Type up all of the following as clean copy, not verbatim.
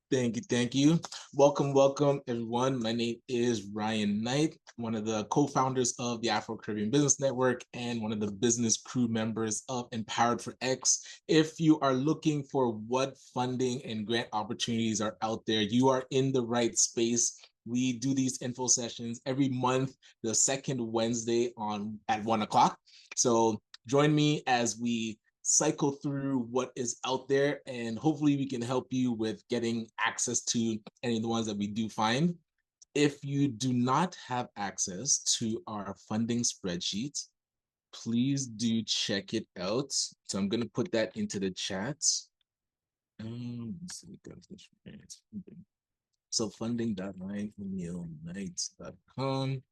Thank you, thank you. Welcome, everyone. My name is Ryan Knight, one of the co-founders of the Afro-Caribbean Business Network and one of the business crew members of Empowered for X. If you are looking for what funding and grant opportunities are out there, you are in the right space. We do these info sessions every month, the second Wednesday at 1 o'clock. So join me as we cycle through what is out there, and hopefully we can help you with getting access to any of the ones that we do find. If you do not have access to our funding spreadsheet, please do check it out. So I'm going to put that into the chat. So funding.ryanemilknight.com.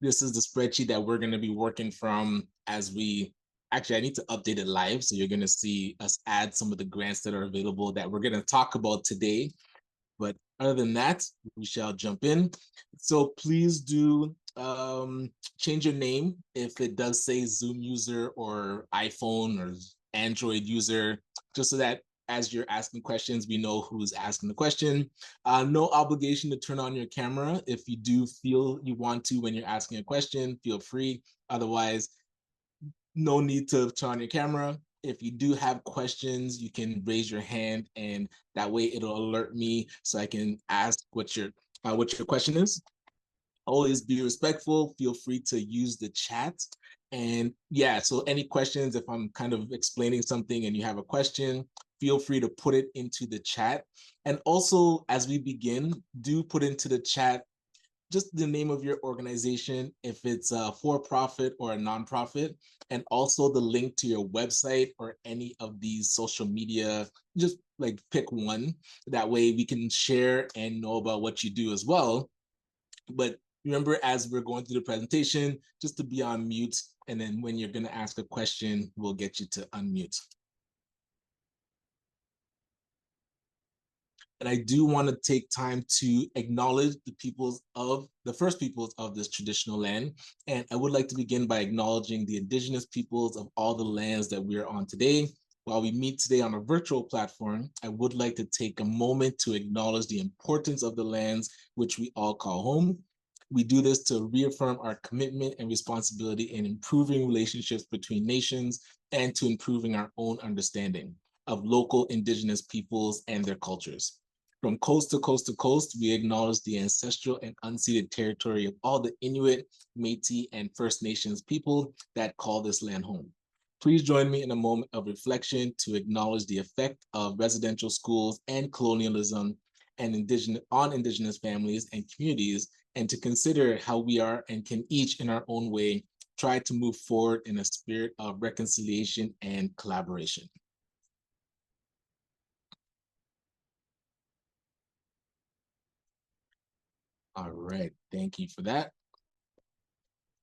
This is the spreadsheet that we're going to be working from as we actually, I need to update it live. So you're going to see us add some of the grants that are available that we're going to talk about today. But other than that, we shall jump in. So please do change your name if it does say Zoom user or iPhone or Android user, just so that as you're asking questions, we know who's asking the question. No obligation to turn on your camera. If you do feel you want to when you're asking a question, feel free. Otherwise, no need to turn on your camera. If you do have questions, you can raise your hand, and that way it'll alert me so I can ask what your question is. Always be respectful. Feel free to use the chat. And yeah, so any questions, if I'm kind of explaining something and you have a question, feel free to put it into the chat. And also, as we begin, do put into the chat just the name of your organization, if it's a for-profit or a nonprofit, and also the link to your website or any of these social media. Just like pick one. That way we can share and know about what you do as well. But remember, as we're going through the presentation, just to be on mute. And then when you're going to ask a question, we'll get you to unmute. And I do want to take time to acknowledge the first peoples of this traditional land. And I would like to begin by acknowledging the indigenous peoples of all the lands that we're on today. While we meet today on a virtual platform, I would like to take a moment to acknowledge the importance of the lands which we all call home. We do this to reaffirm our commitment and responsibility in improving relationships between nations and to improving our own understanding of local indigenous peoples and their cultures. From coast to coast to coast, we acknowledge the ancestral and unceded territory of all the Inuit, Métis, and First Nations people that call this land home. Please join me in a moment of reflection to acknowledge the effect of residential schools and colonialism and on Indigenous families and communities, and to consider how we are and can each in our own way try to move forward in a spirit of reconciliation and collaboration. All right, thank you for that.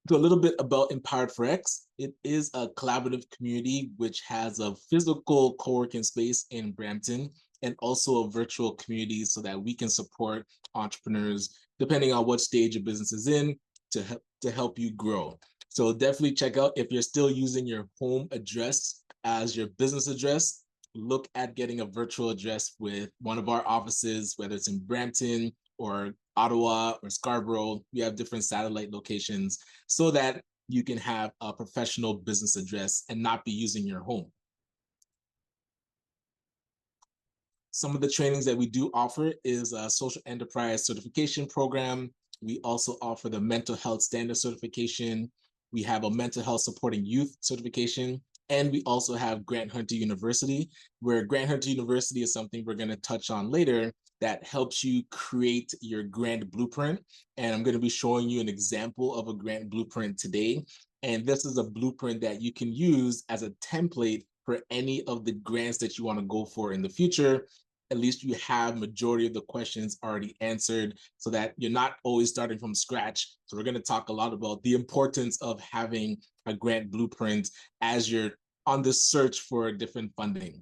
So a little bit about Empowered for X. It is a collaborative community which has a physical co-working space in Brampton and also a virtual community so that we can support entrepreneurs depending on what stage your business is in to help you grow. So definitely check out, if you're still using your home address as your business address, look at getting a virtual address with one of our offices, whether it's in Brampton or Ottawa or Scarborough. We have different satellite locations so that you can have a professional business address and not be using your home. Some of the trainings that we do offer is a social enterprise certification program. We also offer the mental health standard certification. We have a mental health supporting youth certification. And we also have Grant Hunter University, where Grant Hunter University is something we're going to touch on later that helps you create your grant blueprint. And I'm going to be showing you an example of a grant blueprint today. And this is a blueprint that you can use as a template for any of the grants that you want to go for in the future. At least you have majority of the questions already answered so that you're not always starting from scratch. So we're going to talk a lot about the importance of having a grant blueprint as you're on the search for different funding.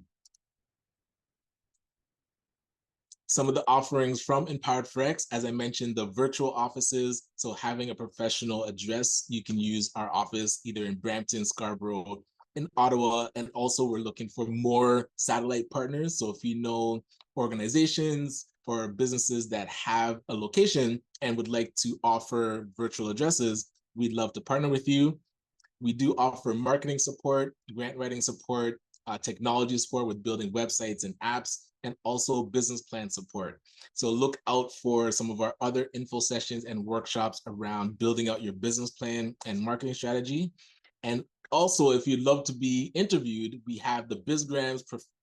Some of the offerings from Empowered Forex, as I mentioned, the virtual offices. So having a professional address, you can use our office either in Brampton, Scarborough, in Ottawa. And also we're looking for more satellite partners. So if you know organizations or businesses that have a location and would like to offer virtual addresses, we'd love to partner with you. We do offer marketing support, grant writing support, technology support with building websites and apps, and also business plan support. So look out for some of our other info sessions and workshops around building out your business plan and marketing strategy. And also, if you'd love to be interviewed, we have the BizGrams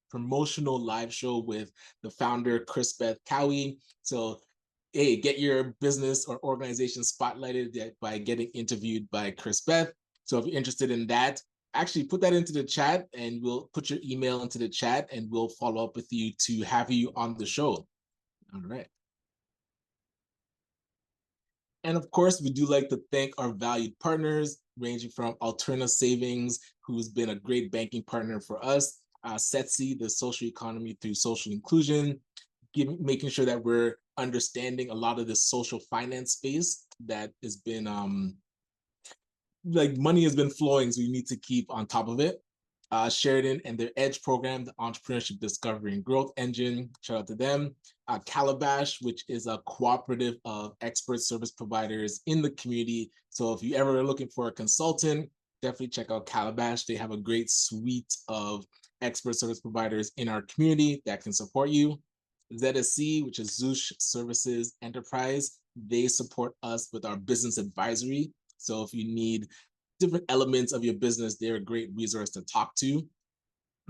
promotional live show with the founder, Chris Beth Cowie. So hey, get your business or organization spotlighted by getting interviewed by Chris Beth. So if you're interested in that, actually put that into the chat and we'll put your email into the chat and we'll follow up with you to have you on the show. All right. And of course, we do like to thank our valued partners, ranging from Alterna Savings, who's been a great banking partner for us, SETC, the social economy through social inclusion, making sure that we're understanding a lot of the social finance space that has been like money has been flowing, so you need to keep on top of it. Sheridan and their EDGE program, the Entrepreneurship Discovery and Growth Engine, shout out to them. Calabash, which is a cooperative of expert service providers in the community. So if you ever are looking for a consultant, definitely check out Calabash. They have a great suite of expert service providers in our community that can support you. ZSC, which is Zoosh Services Enterprise, they support us with our business advisory. So if you need different elements of your business, they're a great resource to talk to.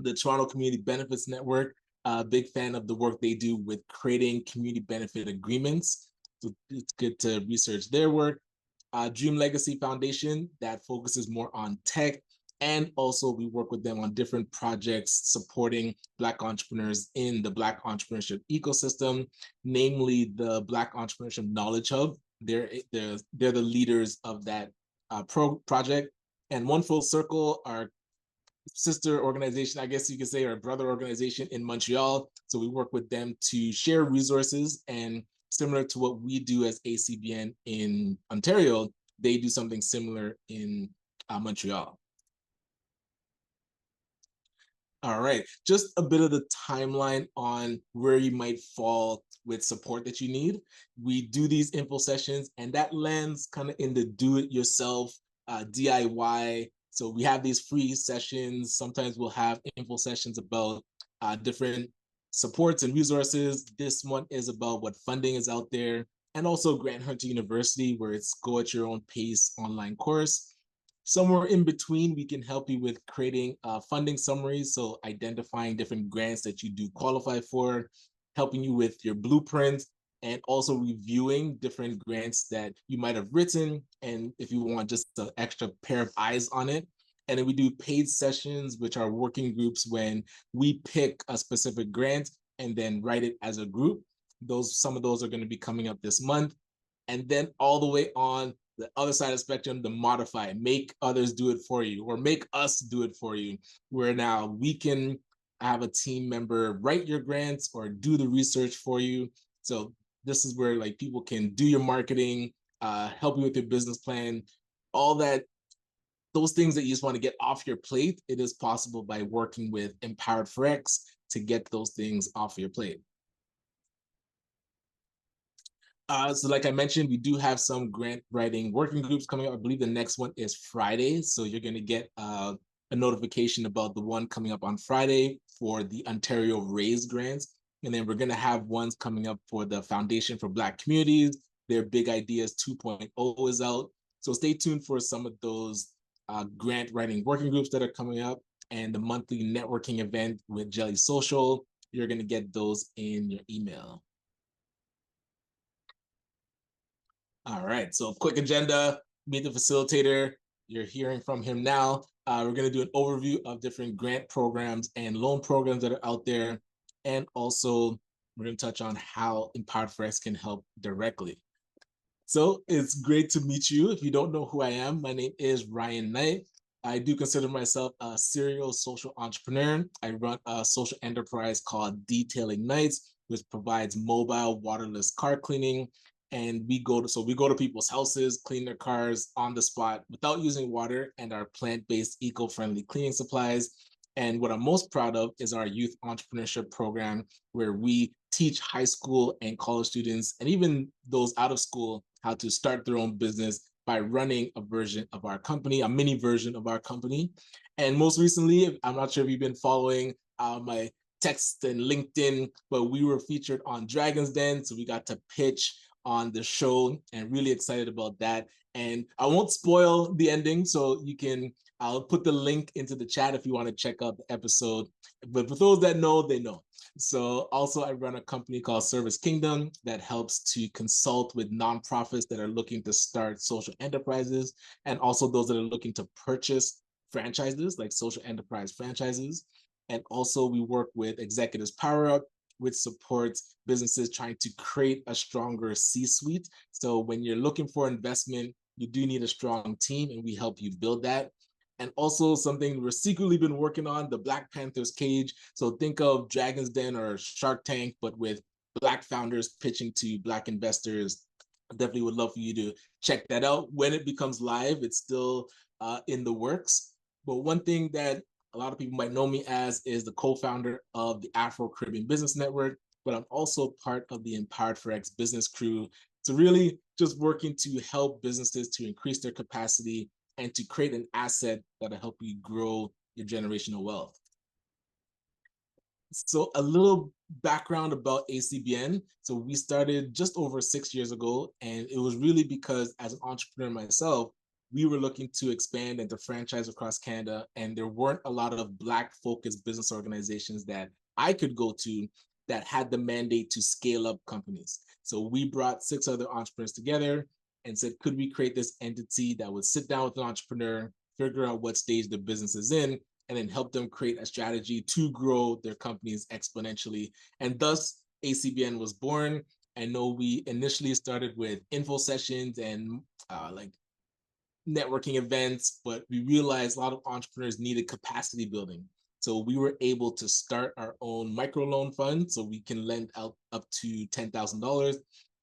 The Toronto Community Benefits Network, a big fan of the work they do with creating community benefit agreements. So it's good to research their work. Dream Legacy Foundation, that focuses more on tech. And also we work with them on different projects supporting Black entrepreneurs in the Black entrepreneurship ecosystem, namely the Black Entrepreneurship Knowledge Hub. They're the leaders of that project. And One Full Circle, our sister organization, I guess you could say, or brother organization in Montreal. So we work with them to share resources, and similar to what we do as ACBN in Ontario, they do something similar in Montreal. All right, just a bit of the timeline on where you might fall with support that you need. We do these info sessions, and that lands kind of in the do-it-yourself DIY. So we have these free sessions. Sometimes we'll have info sessions about different supports and resources. This one is about what funding is out there, and also Grant Hunter University, where it's go at your own pace online course. Somewhere in between, we can help you with creating funding summaries, so identifying different grants that you do qualify for, helping you with your blueprint, and also reviewing different grants that you might have written, and if you want just an extra pair of eyes on it. And then we do paid sessions, which are working groups when we pick a specific grant and then write it as a group. Some of those are going to be coming up this month. And then all the way on the other side of the spectrum, the modify, make others do it for you, or make us do it for you, where now we can have a team member write your grants or do the research for you. So this is where like people can do your marketing, help you with your business plan, all that, those things that you just want to get off your plate. It is possible by working with Empowered Forex to get those things off your plate. So like I mentioned, we do have some grant writing working groups coming up. I believe the next one is Friday. So you're going to get a notification about the one coming up on Friday for the Ontario Raise grants. And then we're going to have ones coming up for the Foundation for Black Communities. Their Big Ideas 2.0 is out. So stay tuned for some of those grant writing working groups that are coming up, and the monthly networking event with Jelly Social. You're going to get those in your email. All right, so quick agenda, meet the facilitator. You're hearing from him now. We're gonna do an overview of different grant programs and loan programs that are out there. And also we're gonna touch on how Empowered Forex can help directly. So it's great to meet you. If you don't know who I am, my name is Ryan Knight. I do consider myself a serial social entrepreneur. I run a social enterprise called Detailing Nights, which provides mobile waterless car cleaning. And we go to people's houses, clean their cars on the spot without using water, and our plant-based eco-friendly cleaning supplies. And what I'm most proud of is our youth entrepreneurship program, where we teach high school and college students, and even those out of school, how to start their own business by running a version of our company, a mini version of our company. And most recently, I'm not sure if you've been following my text and LinkedIn, but we were featured on Dragon's Den. So we got to pitch on the show, and really excited about that. And I won't spoil the ending, so I'll put the link into the chat if you want to check out the episode. But for those that know, they know. So also I run a company called Service Kingdom that helps to consult with nonprofits that are looking to start social enterprises, and also those that are looking to purchase franchises, like social enterprise franchises. And also we work with Executives Power Up, which supports businesses trying to create a stronger C-suite. So when you're looking for investment, you do need a strong team, and we help you build that. And also something we're secretly been working on, the Black Panthers Cage. So think of Dragon's Den or Shark Tank, but with Black founders pitching to Black investors. I definitely would love for you to check that out. When it becomes live, it's still in the works. But one thing that a lot of people might know me as is the co-founder of the Afro-Caribbean Business Network, but I'm also part of the Empowered for X business crew. So really just working to help businesses to increase their capacity and to create an asset that'll help you grow your generational wealth. So a little background about ACBN. So we started just over 6 years ago, and it was really because as an entrepreneur myself, we were looking to expand into franchise across Canada, and there weren't a lot of Black focused business organizations that I could go to that had the mandate to scale up companies. So we brought 6 other entrepreneurs together and said, could we create this entity that would sit down with an entrepreneur, figure out what stage the business is in, and then help them create a strategy to grow their companies exponentially. And thus, ACBN was born. I know we initially started with info sessions and like networking events, but we realized a lot of entrepreneurs needed capacity building. So we were able to start our own microloan fund so we can lend out up to $10,000.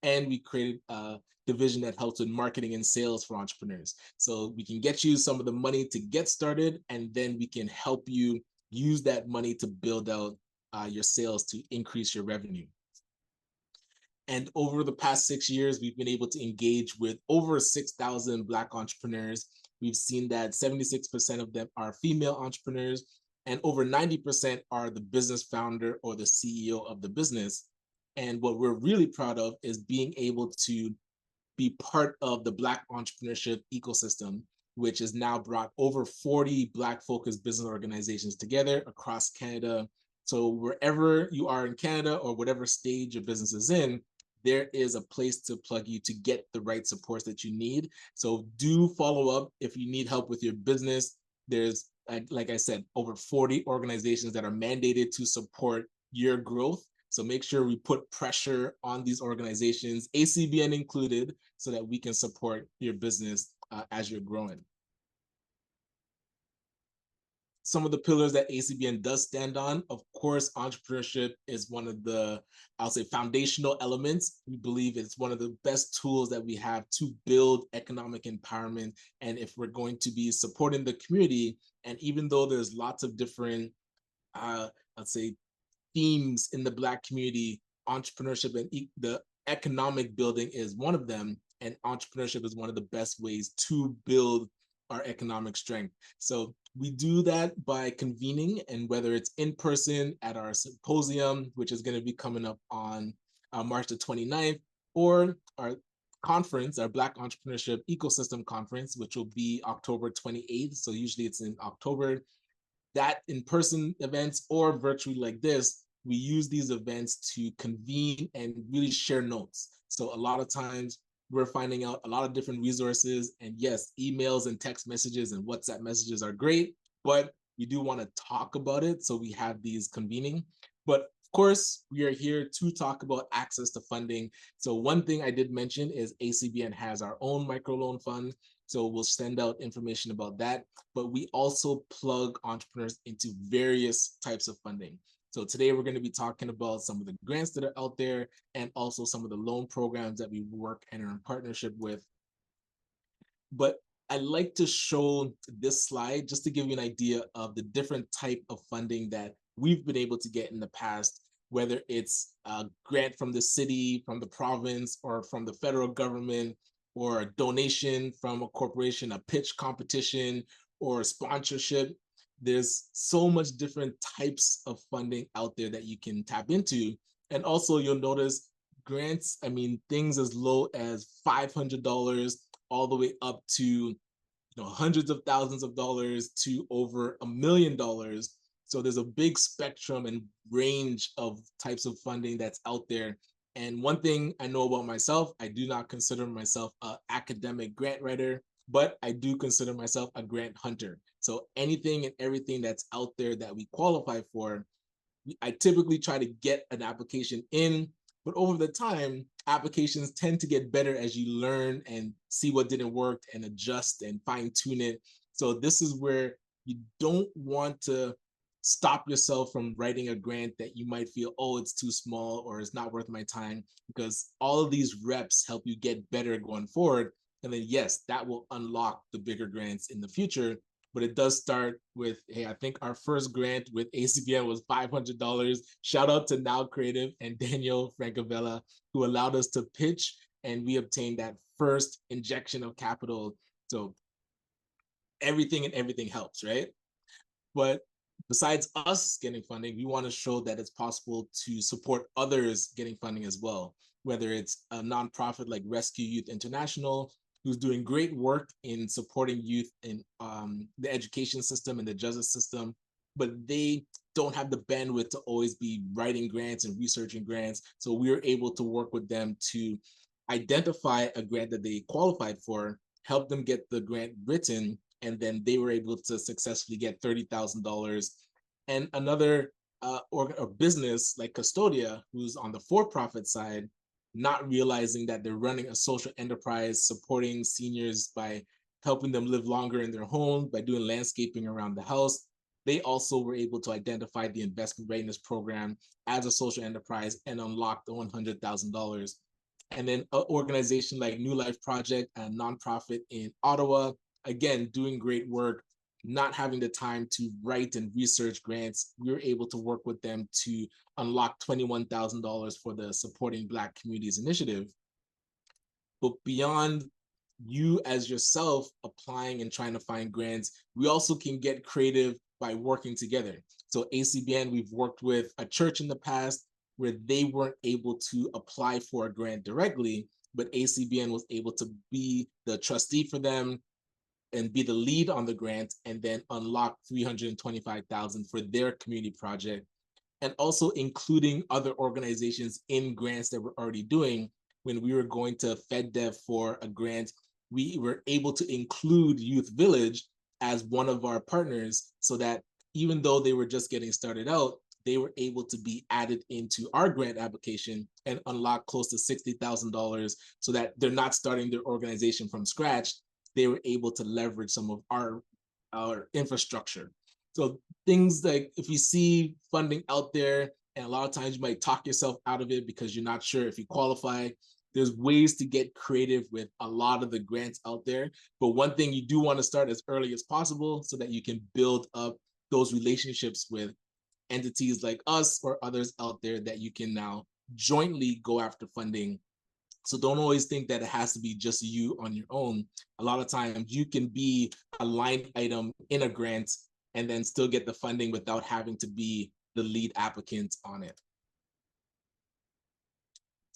And we created a division that helps with marketing and sales for entrepreneurs. So we can get you some of the money to get started, and then we can help you use that money to build out your sales to increase your revenue. And over the past 6 years, we've been able to engage with over 6,000 Black entrepreneurs. We've seen that 76% of them are female entrepreneurs, and over 90% are the business founder or the CEO of the business. And what we're really proud of is being able to be part of the Black entrepreneurship ecosystem, which has now brought over 40 Black focused business organizations together across Canada. So wherever you are in Canada or whatever stage your business is in, there is a place to plug you to get the right supports that you need. So do follow up if you need help with your business. There's, like I said, over 40 organizations that are mandated to support your growth. So make sure we put pressure on these organizations, ACBN included, so that we can support your business as you're growing. Some of the pillars that ACBN does stand on, of course, entrepreneurship is one of the, I'll say, foundational elements. We believe it's one of the best tools that we have to build economic empowerment. And if we're going to be supporting the community, and even though there's lots of different, let's say, themes in the Black community, entrepreneurship and the economic building is one of them, and entrepreneurship is one of the best ways to build our economic strength. So we do that by convening, and whether it's in person at our symposium, which is going to be coming up on March the 29th, or our conference, our Black Entrepreneurship Ecosystem Conference, which will be October 28th. So usually it's in October. That in-person events or virtually like this, we use these events to convene and really share notes. So a lot of times we're finding out a lot of different resources, and yes, emails and text messages and WhatsApp messages are great, but we do want to talk about it. So we have these convening, but of course we are here to talk about access to funding. So one thing I did mention is ACBN has our own microloan fund. So we'll send out information about that, but we also plug entrepreneurs into various types of funding. So today we're going to be talking about some of the grants that are out there and also some of the loan programs that we work and are in partnership with. But I like to show this slide just to give you an idea of the different type of funding that we've been able to get in the past, whether it's a grant from the city, from the province, or from the federal government, or a donation from a corporation, a pitch competition, or a sponsorship. There's so much different types of funding out there that you can tap into. And also you'll notice grants, I mean, things as low as $500 all the way up to hundreds of thousands of dollars to over $1 million. So there's a big spectrum and range of types of funding that's out there. And one thing I know about myself, I do not consider myself an academic grant writer, but I do consider myself a grant hunter. So anything and everything that's out there that we qualify for, I typically try to get an application in, but over the time, applications tend to get better as you learn and see what didn't work and adjust and fine tune it. So this is where you don't want to stop yourself from writing a grant that you might feel, oh, it's too small or it's not worth my time, because all of these reps help you get better going forward. And then yes, that will unlock the bigger grants in the future. But it does start with, hey, I think our first grant with ACBN was $500. Shout out to Now Creative and Daniel Francavella, who allowed us to pitch, and we obtained that first injection of capital. So everything and everything helps, right? But besides us getting funding, we want to show that it's possible to support others getting funding as well, whether it's a nonprofit like Rescue Youth International, who's doing great work in supporting youth in the education system and the justice system, but they don't have the bandwidth to always be writing grants and researching grants. So we were able to work with them to identify a grant that they qualified for, help them get the grant written, and then they were able to successfully get $30,000. And another or business like Custodia, who's on the for-profit side, not realizing that they're running a social enterprise supporting seniors by helping them live longer in their home, by doing landscaping around the house. They also were able to identify the investment readiness program as a social enterprise and unlock the $100,000. And then an organization like New Life Project, a nonprofit in Ottawa, again, doing great work, not having the time to write and research grants, we were able to work with them to unlock $21,000 for the Supporting Black Communities Initiative. But beyond you as yourself applying and trying to find grants, we also can get creative by working together. So ACBN, we've worked with a church in the past where they weren't able to apply for a grant directly, but ACBN was able to be the trustee for them and be the lead on the grant, and then unlock $325,000 for their community project, and also including other organizations in grants that we're already doing. When we were going to FedDev for a grant, we were able to include Youth Village as one of our partners, so that even though they were just getting started out, they were able to be added into our grant application and unlock close to $60,000, so that they're not starting their organization from scratch. They were able to leverage some of our infrastructure. So things like, if you see funding out there, and a lot of times you might talk yourself out of it because you're not sure if you qualify, there's ways to get creative with a lot of the grants out there. But one thing you do want to start as early as possible so that you can build up those relationships with entities like us or others out there that you can now jointly go after funding. So don't always think that it has to be just you on your own. A lot of times you can be a line item in a grant and then still get the funding without having to be the lead applicant on it.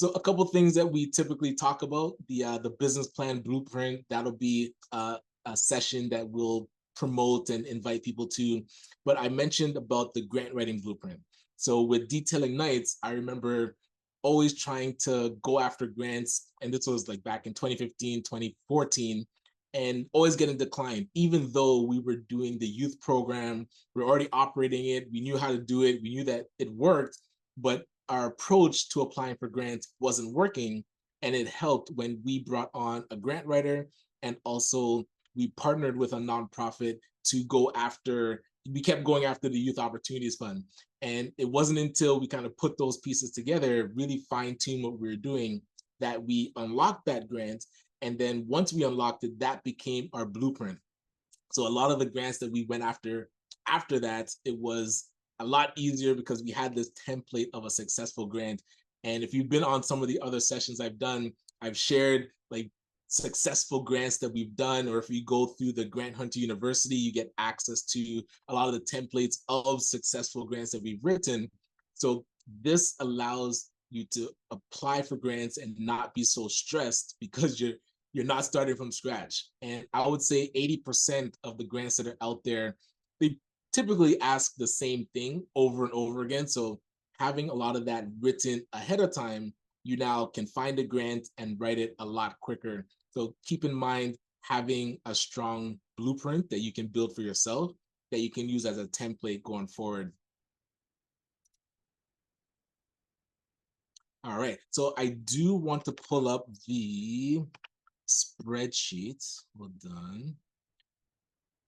So a couple of things that we typically talk about, the business plan blueprint, that'll be a session that we'll promote and invite people to. But I mentioned about the grant writing blueprint. So with Detailing Nights, I remember always trying to go after grants, and this was like back in 2015, 2014, and always getting declined, even though we were doing the youth program, we we're already operating it, we knew how to do it, we knew that it worked, but our approach to applying for grants wasn't working. And it helped when we brought on a grant writer, and also we partnered with a nonprofit to go after we kept going after the Youth Opportunities Fund. And it wasn't until we kind of put those pieces together, really fine-tune what we were doing, that we unlocked that grant. And then once we unlocked it, that became our blueprint. So a lot of the grants that we went after that, it was a lot easier because we had this template of a successful grant. And if you've been on some of the other sessions I've done, I've shared like successful grants that we've done, or if you go through the Grant Hunter University, you get access to a lot of the templates of successful grants that we've written. So this allows you to apply for grants and not be so stressed because you're not starting from scratch. And I would say 80% of the grants that are out there, they typically ask the same thing over and over again. So having a lot of that written ahead of time, you now can find a grant and write it a lot quicker. So keep in mind having a strong blueprint that you can build for yourself that you can use as a template going forward. All right, so I do want to pull up the spreadsheet. Well done.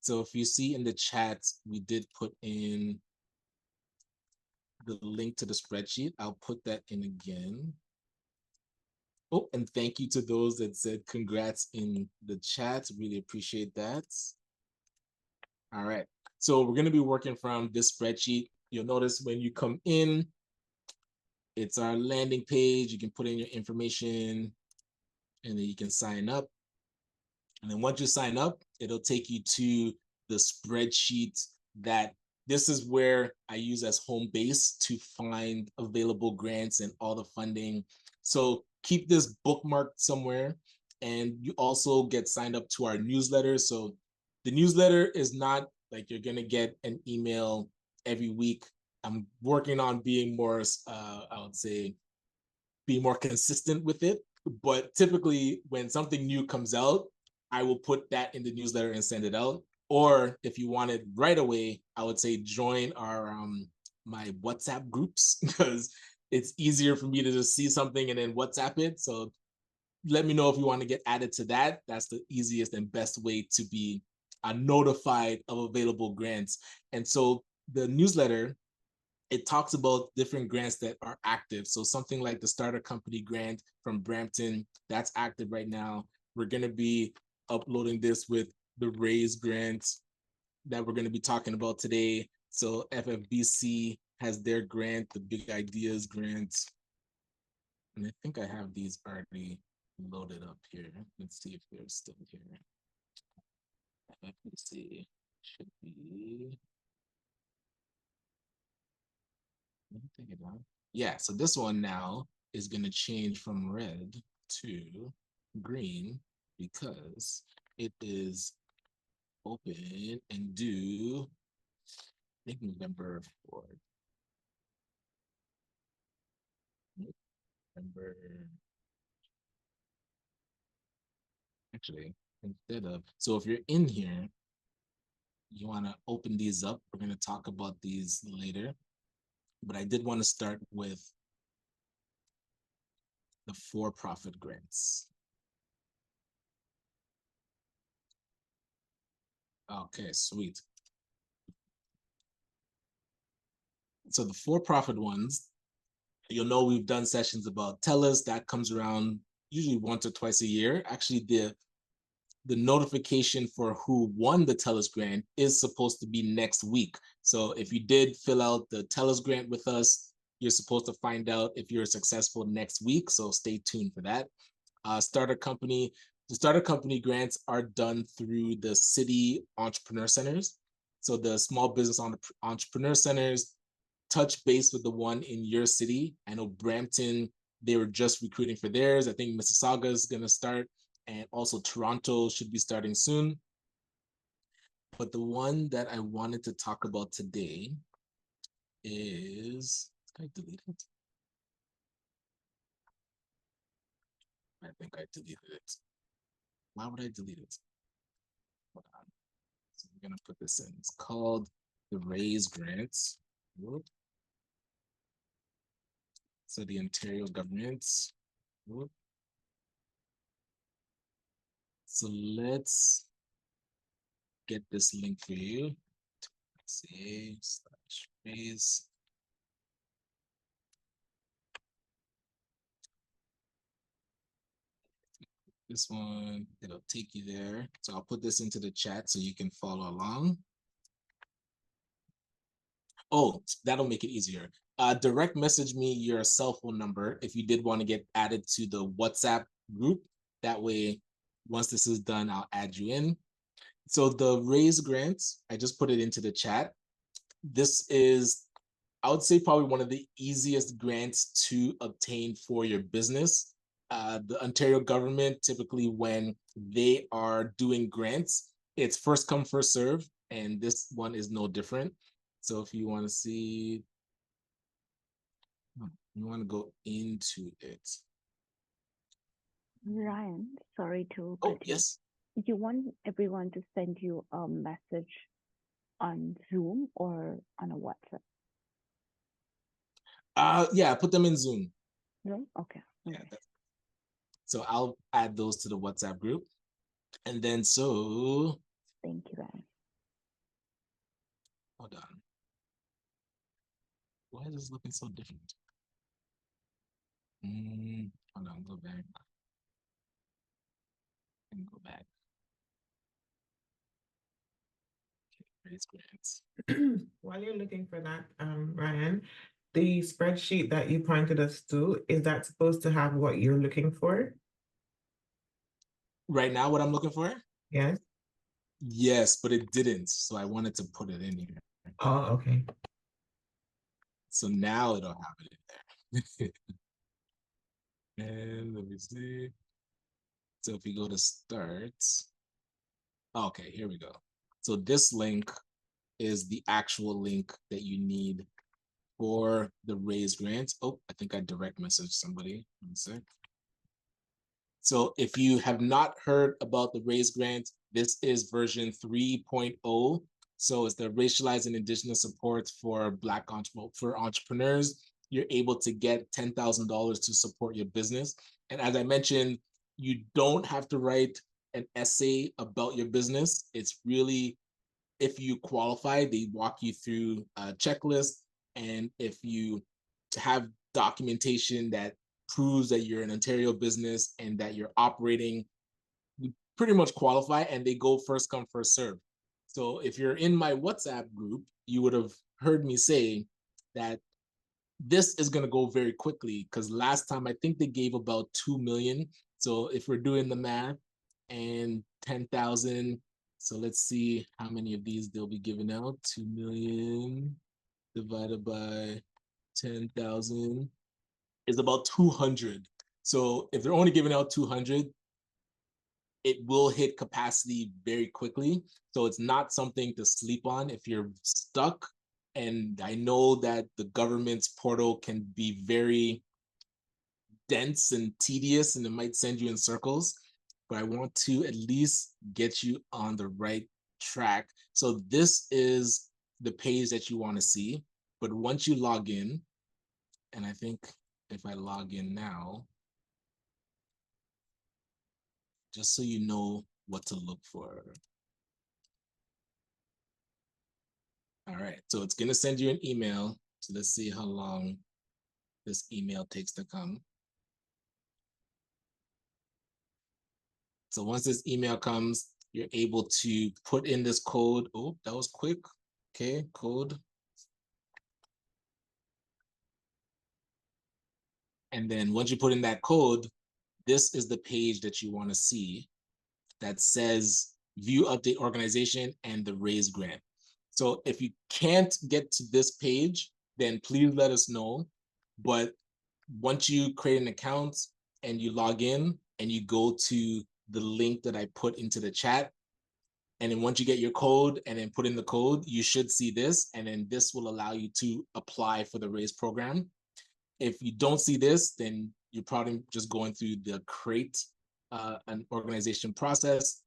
So if you see in the chat, we did put in the link to the spreadsheet. I'll put that in again. Oh, and thank you to those that said congrats in the chat. Really appreciate that. All right, so we're gonna be working from this spreadsheet. You'll notice when you come in, it's our landing page. You can put in your information and then you can sign up. And then once you sign up, it'll take you to the spreadsheet that this is where I use as home base to find available grants and all the funding. So keep this bookmarked somewhere. And you also get signed up to our newsletter. So the newsletter is not like you're going to get an email every week. I'm working on being more, I would say, be more consistent with it. But typically, when something new comes out, I will put that in the newsletter and send it out. Or if you want it right away, I would say join our my WhatsApp groups because it's easier for me to just see something and then WhatsApp it. So let me know if you want to get added to that. That's the easiest and best way to be notified of available grants. And so the newsletter, it talks about different grants that are active. So something like the Starter Company grant from Brampton, that's active right now. We're going to be uploading this with the RAISE grants that we're going to be talking about today. So FFBC has their grant, the Big Ideas grant. And I think I have these already loaded up here. Let's see if they're still here. FFBC should be. Take it down. Yeah, so this one now is going to change from red to green because it is open and due, I think November 4th. November, actually, instead of, so if you're in here, you want to open these up. We're going to talk about these later, but I did want to start with the for-profit grants. Okay, sweet. So the for-profit ones, you'll know we've done sessions about TELUS. That comes around usually once or twice a year. Actually, the notification for who won the TELUS grant is supposed to be next week. So if you did fill out the TELUS grant with us, you're supposed to find out if you're successful next week. So stay tuned for that. Starter Company, the Starter Company grants are done through the city entrepreneur centers. So the small business entrepreneur centers touch base with the one in your city. I know Brampton, they were just recruiting for theirs. I think Mississauga is going to start, and also Toronto should be starting soon. But the one that I wanted to talk about today is, did I delete it? I think I deleted it. Why would I delete it? Hold on. So we're going to put this in. It's called the RAISE grants. Whoop. So the Ontario government. Whoop. So let's get this link for you. .ca/raise. This one, it'll take you there. So I'll put this into the chat so you can follow along. Oh, that'll make it easier. Direct message me your cell phone number if you did want to get added to the WhatsApp group. That way, once this is done, I'll add you in. So the raise grants, I just put it into the chat. This is, I would say, probably one of the easiest grants to obtain for your business. The Ontario government, typically when they are doing grants, it's first come, first serve, and this one is no different. So if you want to see, you want to go into it. Ryan, sorry to Oh, cut you. yes. You want everyone to send you a message on Zoom or on a WhatsApp? Yeah, put them in Zoom. Zoom? Okay. Yeah, so I'll add those to the WhatsApp group. And then so Thank you, Ryan. Hold on. Why is this looking so different? Hold on, go back. And go back. Okay, raise grants. While you're looking for that, Ryan, the spreadsheet that you pointed us to, is that supposed to have what you're looking for? Right now, what I'm looking for? Yes. Yes, but it didn't. So I wanted to put it in here. Oh, okay. So now it'll have it in there. And let me see. So if you go to start, okay, here we go. So this link is the actual link that you need for the raise grant. Oh, I think I direct messaged somebody. One sec. So if you have not heard about the raise grant, this is version 3.0. So it's the racialized and indigenous support for Black entrepreneurs. You're able to get $10,000 to support your business. And as I mentioned, you don't have to write an essay about your business. It's really, if you qualify, they walk you through a checklist. And if you have documentation that proves that you're an Ontario business and that you're operating, you pretty much qualify, and they go first come, first serve. So if you're in my WhatsApp group, you would have heard me say that this is going to go very quickly, because last time I think they gave about 2 million. So if we're doing the math and 10,000, so let's see how many of these they'll be giving out. 2 million divided by 10,000 is about 200. So if they're only giving out 200, it will hit capacity very quickly. So it's not something to sleep on if you're stuck. And I know that the government's portal can be very dense and tedious, and it might send you in circles, but I want to at least get you on the right track. So this is the page that you want to see. But once you log in, and I think if I log in now, just so you know what to look for. All right, so it's gonna send you an email. So let's see how long this email takes to come. So once this email comes, you're able to put in this code. Oh, that was quick. Okay, code. And then once you put in that code, this is the page that you want to see that says view update organization and the raise grant. So if you can't get to this page, then please let us know. But once you create an account and you log in and you go to the link that I put into the chat, and then once you get your code and then put in the code, you should see this, and then this will allow you to apply for the raise program. If you don't see this, then you're probably just going through the create an organization process.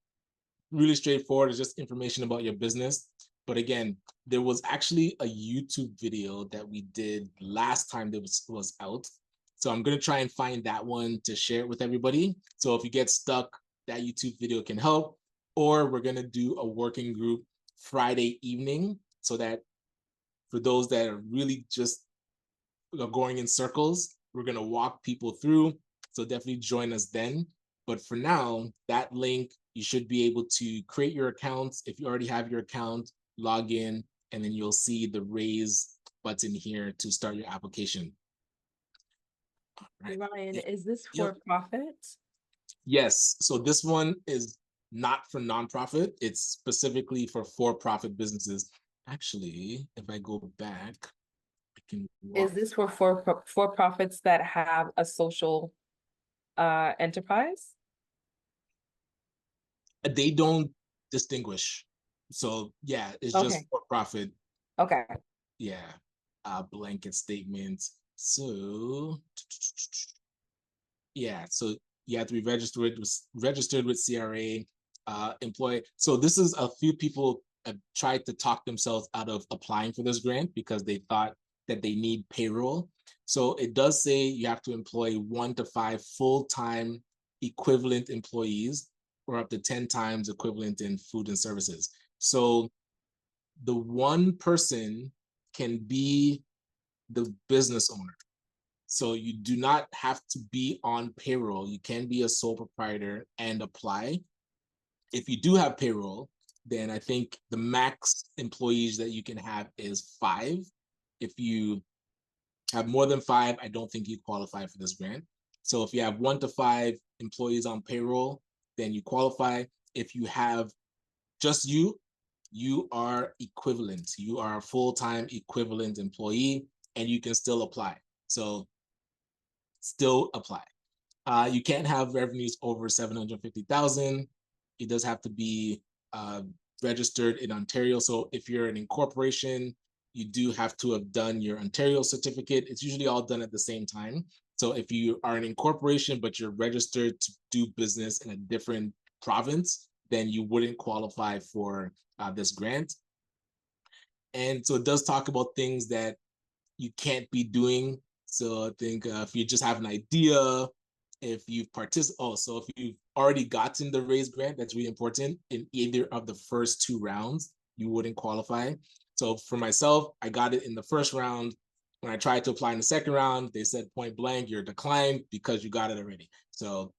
Really straightforward. It's just information about your business. But again, there was actually a YouTube video that we did last time that was out. So I'm going to try and find that one to share it with everybody. So if you get stuck, that YouTube video can help. Or we're going to do a working group Friday evening so that for those that are really just going in circles, we're going to walk people through. So definitely join us then. But for now, that link, you should be able to create your accounts. If you already have your account, log in, and then you'll see the raise button here to start your application. All right. Ryan, is this Yep. for profit? Yes. So this one is not for nonprofit. It's specifically for for-profit businesses. Actually, if I go back, I can walk. Is this for profits that have a social enterprise? They don't distinguish. So yeah, it's just Okay. for-profit. Okay. Yeah. Blanket statement. So yeah, so you have to be registered with CRA, employee. So this is a few people have tried to talk themselves out of applying for this grant because they thought that they need payroll. So it does say you have to employ 1 to 5 full-time equivalent employees or up to 10 times equivalent in food and services. So the one person can be the business owner. So you do not have to be on payroll. You can be a sole proprietor and apply. If you do have payroll, then I think the max employees that you can have is 5. If you have more than 5, I don't think you qualify for this grant. So if you have 1 to 5 employees on payroll, then you qualify. If you have just you are equivalent. You are a full-time equivalent employee and you can still apply. So still apply. You can't have revenues over 750,000. It does have to be registered in Ontario. So if you're an incorporation, you do have to have done your Ontario certificate. It's usually all done at the same time. So if you are an incorporation, but you're registered to do business in a different province, then you wouldn't qualify for this grant. And so it does talk about things that you can't be doing. So I think if you just have an idea, if you've participated, so if you've already gotten the raise grant, that's really important. In either of the first 2 rounds, you wouldn't qualify. So for myself, I got it in the first round. When I tried to apply in the second round, they said point blank, you're declined because you got it already. So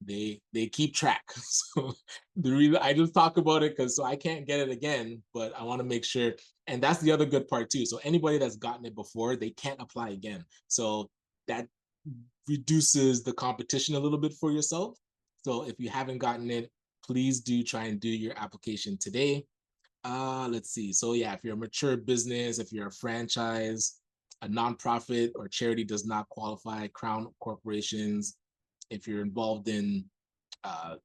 they keep track. So the reason I just talk about it because so I can't get it again, but I want to make sure. And that's the other good part too. So anybody that's gotten it before, they can't apply again. So that reduces the competition a little bit for yourself. So if you haven't gotten it, please do try and do your application today. Let's see. So yeah, if you're a mature business, if you're a franchise, a nonprofit or charity does not qualify, crown corporations, if you're involved in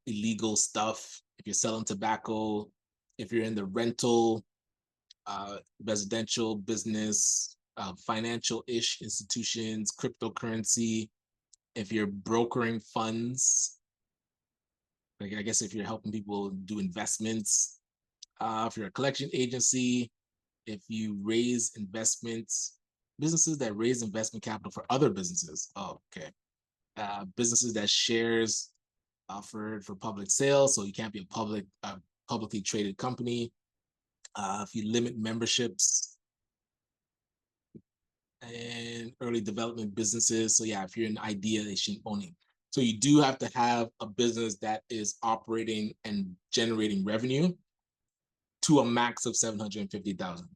illegal stuff, if you're selling tobacco, if you're in the rental, residential business, financial-ish institutions, cryptocurrency, if you're brokering funds, like I guess if you're helping people do investments, if you're a collection agency, if you raise investments, businesses that raise investment capital for other businesses. Oh, okay. Businesses that shares offered for public sale, so you can't be a publicly traded company. If you limit memberships and early development businesses, so yeah, if you're an ideation owning. So you do have to have a business that is operating and generating revenue to a max of 750,000.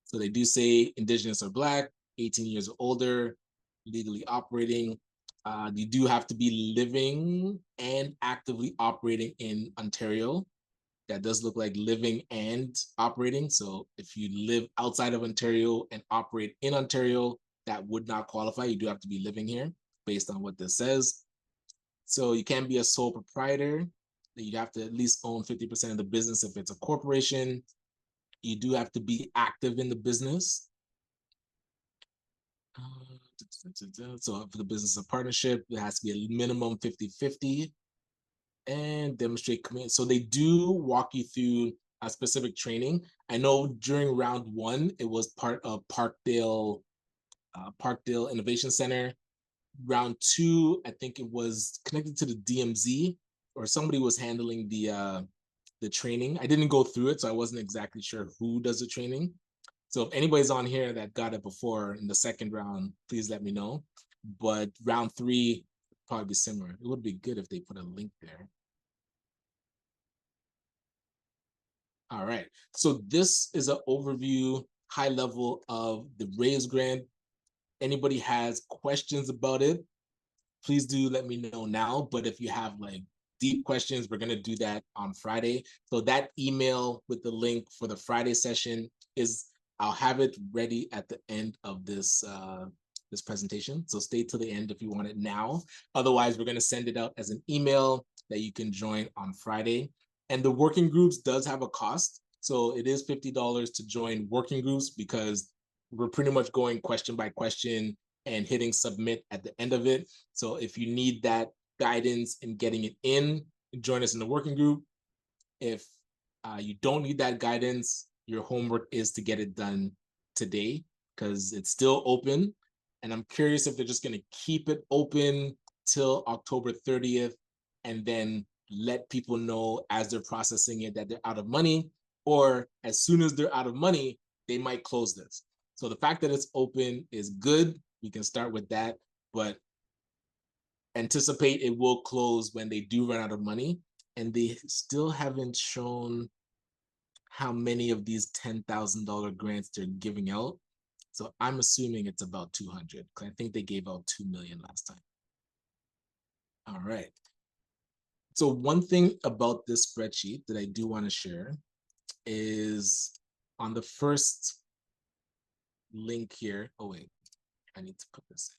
So they do say Indigenous or Black, 18 years or older, legally operating. You do have to be living and actively operating in Ontario. That does look like living and operating. So if you live outside of Ontario and operate in Ontario, that would not qualify. You do have to be living here based on what this says. So you can be a sole proprietor. You'd have to at least own 50% of the business if it's a corporation. You do have to be active in the business. So for the business of partnership, it has to be a minimum 50-50 and demonstrate commitment. So they do walk you through a specific training. I know during round 1, it was part of Parkdale Innovation Center. Round 2, I think it was connected to the DMZ or somebody was handling the training. I didn't go through it, so I wasn't exactly sure who does the training. So if anybody's on here that got it before in the second round, please let me know. But round 3 probably be similar. It would be good if they put a link there. All right. So this is an overview, high level of the Raise Grant. Anybody has questions about it, please do let me know now. But if you have like deep questions, we're gonna do that on Friday. So that email with the link for the Friday session is, I'll have it ready at the end of this this presentation. So stay till the end if you want it now. Otherwise, we're gonna send it out as an email that you can join on Friday. And the working groups does have a cost. So it is $50 to join working groups because we're pretty much going question by question and hitting submit at the end of it. So if you need that guidance in getting it in, join us in the working group. If you don't need that guidance, your homework is to get it done today because it's still open. And I'm curious if they're just going to keep it open till October 30th and then let people know as they're processing it that they're out of money, or as soon as they're out of money, they might close this. So the fact that it's open is good. We can start with that, but anticipate it will close when they do run out of money. And they still haven't shown how many of these $10,000 grants they're giving out. So I'm assuming it's about 200 because I think they gave out 2 million last time. All right. So one thing about this spreadsheet that I do want to share is on the first link here. Oh, wait, I need to put this in.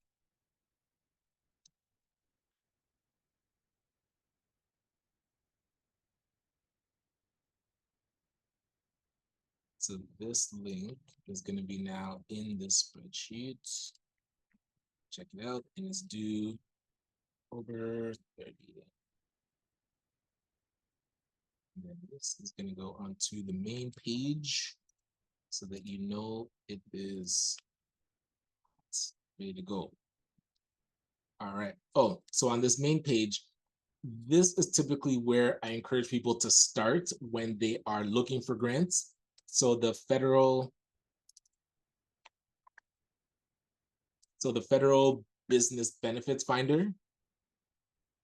So this link is going to be now in this spreadsheet. Check it out, and it's due over 30. And then this is going to go onto the main page so that you know it is ready to go. All right. Oh, so on this main page, this is typically where I encourage people to start when they are looking for grants. So the federal Business Benefits Finder,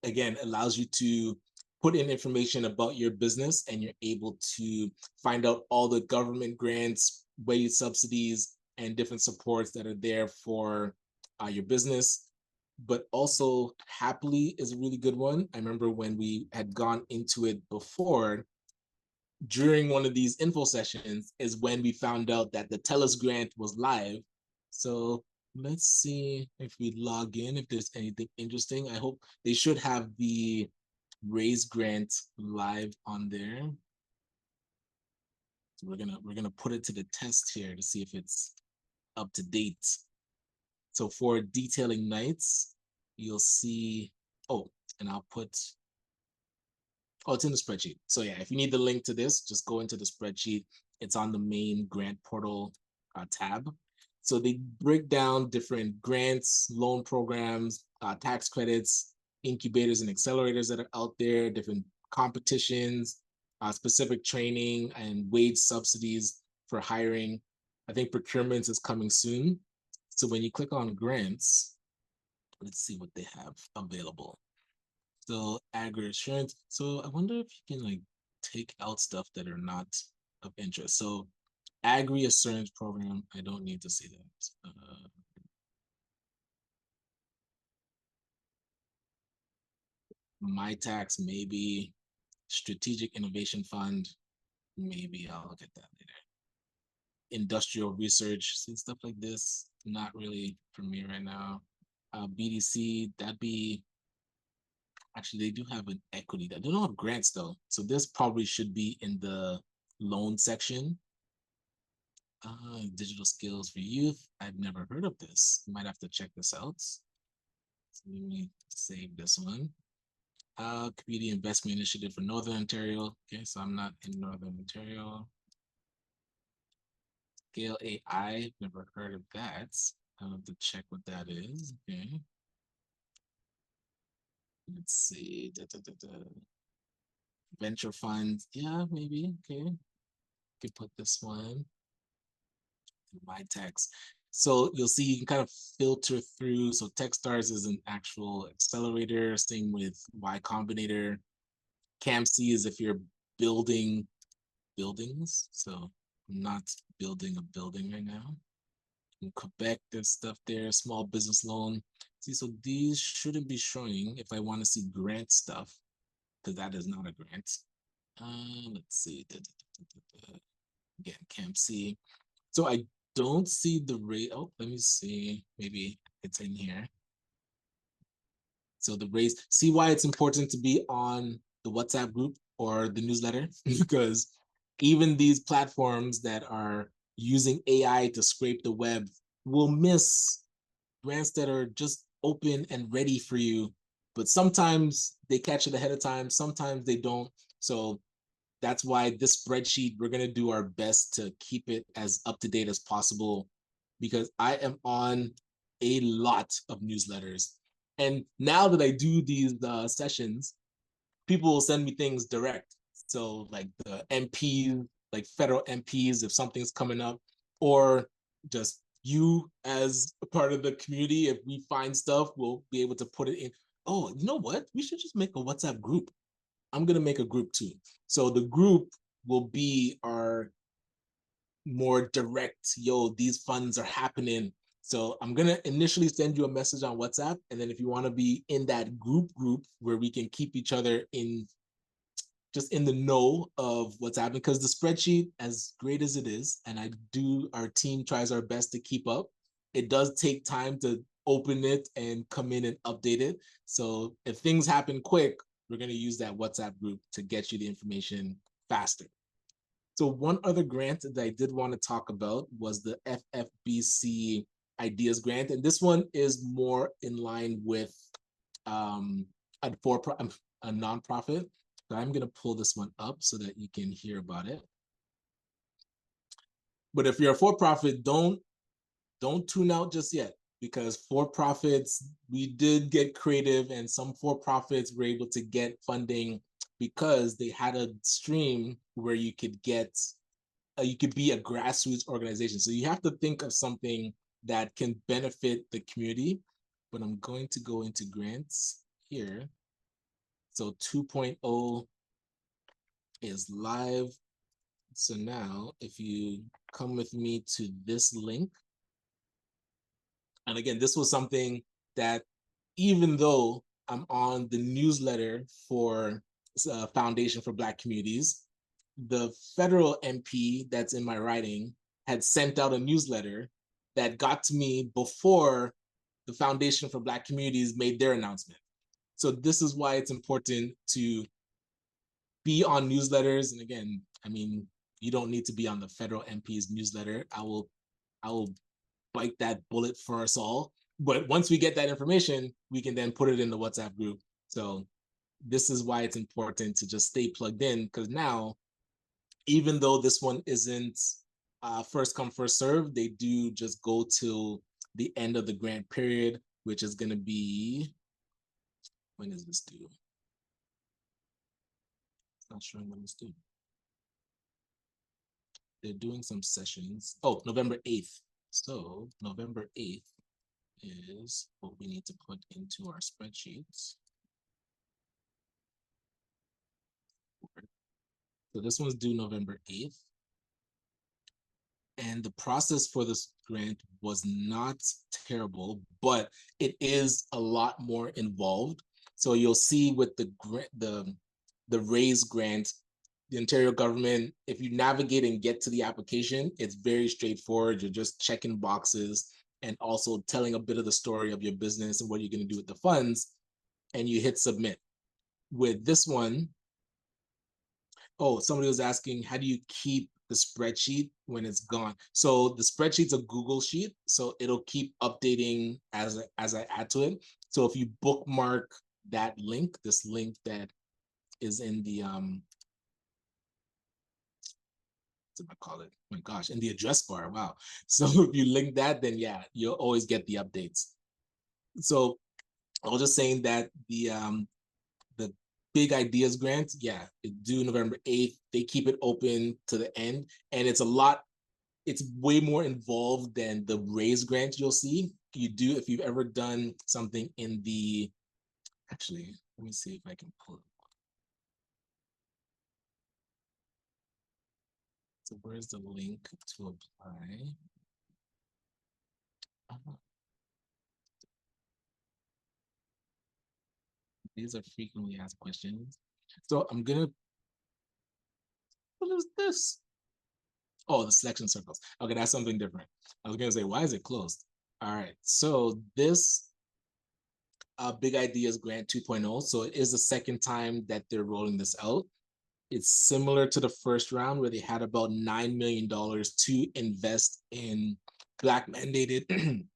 again, allows you to put in information about your business, and you're able to find out all the government grants, wage subsidies, and different supports that are there for your business. But also Happily is a really good one. I remember when we had gone into it before, during one of these info sessions is when we found out that the TELUS grant was live. So let's see if we log in, if there's anything interesting. I hope they should have the Raise grant live on there. So we're gonna put it to the test here to see if it's up to date. So for detailing nights, you'll see, oh, and I'll put, oh, it's in the spreadsheet. So yeah, if you need the link to this, just go into the spreadsheet. It's on the main grant portal tab. So they break down different grants, loan programs, tax credits, incubators and accelerators that are out there, different competitions, specific training and wage subsidies for hiring. I think procurements is coming soon. So when you click on grants, let's see what they have available. So agri assurance. So I wonder if you can like take out stuff that are not of interest. So agri assurance program, I don't need to see that. My tax, maybe. Strategic Innovation Fund, maybe I'll look at that later. Industrial research, see stuff like this, not really for me right now. BDC, that'd be, actually they do have an equity. They don't have grants though. So this probably should be in the loan section. Digital skills for youth. I've never heard of this. Might have to check this out. So let me save this one. Community Investment Initiative for Northern Ontario. Okay, so I'm not in Northern Ontario. Scale AI, never heard of that. I'll have to check what that is. Okay. Let's see. Venture funds. Yeah, maybe. Okay. Could put this one. in my text. So you'll see you can kind of filter through. So Techstars is an actual accelerator. Same with Y Combinator. CAMC is if you're building buildings. So I'm not building a building right now. In Quebec, there's stuff there, small business loan. See, so these shouldn't be showing if I want to see grant stuff, because that is not a grant. Let's see. Again, CAMC. So I don't see the rate. Oh, let me see. Maybe it's in here. So the raise, see why it's important to be on the WhatsApp group or the newsletter? Because even these platforms that are using AI to scrape the web will miss grants that are just open and ready for you. But sometimes they catch it ahead of time, sometimes they don't. So that's why this spreadsheet, we're going to do our best to keep it as up to date as possible, because I am on a lot of newsletters. And now that I do these sessions, people will send me things direct. So like the MPs, like federal MPs, if something's coming up, or just you as a part of the community, if we find stuff, we'll be able to put it in. Oh, you know what? We should just make a WhatsApp group. I'm going to make a group too. So the group will be our more direct, yo, these funds are happening. So I'm going to initially send you a message on WhatsApp. And then if you want to be in that group where we can keep each other in, just in the know of what's happening, because the spreadsheet, as great as it is, and our team tries our best to keep up, it does take time to open it and come in and update it. So if things happen quick, we're going to use that WhatsApp group to get you the information faster. So one other grant that I did want to talk about was the FFBC Ideas Grant. And this one is more in line with a nonprofit. So I'm going to pull this one up so that you can hear about it. But if you're a for-profit, don't tune out just yet, because for-profits, we did get creative, and some for-profits were able to get funding because they had a stream where you could get, you could be a grassroots organization. So you have to think of something that can benefit the community. But I'm going to go into grants here. So 2.0 is live. So now if you come with me to this link, and again, this was something that, even though I'm on the newsletter for Foundation for Black Communities, the federal MP that's in my writing had sent out a newsletter that got to me before the Foundation for Black Communities made their announcement. So this is why it's important to be on newsletters. And again, I mean, you don't need to be on the federal MP's newsletter. I will bite that bullet for us all. But once we get that information, we can then put it in the WhatsApp group. So this is why it's important to just stay plugged in, because now, even though this one isn't first come, first serve, they do just go till the end of the grant period, which is going to be, when is this due? It's not showing when it's due. They're doing some sessions. Oh, November 8th. So November 8th is what we need to put into our spreadsheets. So this one's due November 8th. And the process for this grant was not terrible, but it is a lot more involved. So you'll see with the RAISE grant, the Ontario government, if you navigate and get to the application, it's very straightforward. You're just checking boxes and also telling a bit of the story of your business and what you're going to do with the funds, and you hit submit. With this one, oh, somebody was asking, how do you keep the spreadsheet when it's gone? So the spreadsheet's a Google sheet, so it'll keep updating as I add to it. So if you bookmark that link, this link that is in the I call it, oh my gosh, in the address bar. Wow. So if you link that, then yeah, you'll always get the updates. So I was just saying that the Big Ideas grant, yeah, it's due November 8th. They keep it open to the end, and it's a lot it's way more involved than the raise grant you'll see. You do, if you've ever done something in the, actually, let me see if I can pull it. So where's the link to apply? These are frequently asked questions. So I'm gonna, what is this? Oh, the selection circles. Okay, that's something different. I was gonna say, why is it closed? All right, so this Big Ideas Grant 2.0, so it is the second time that they're rolling this out. It's similar to the first round where they had about $9 million to invest in Black mandated,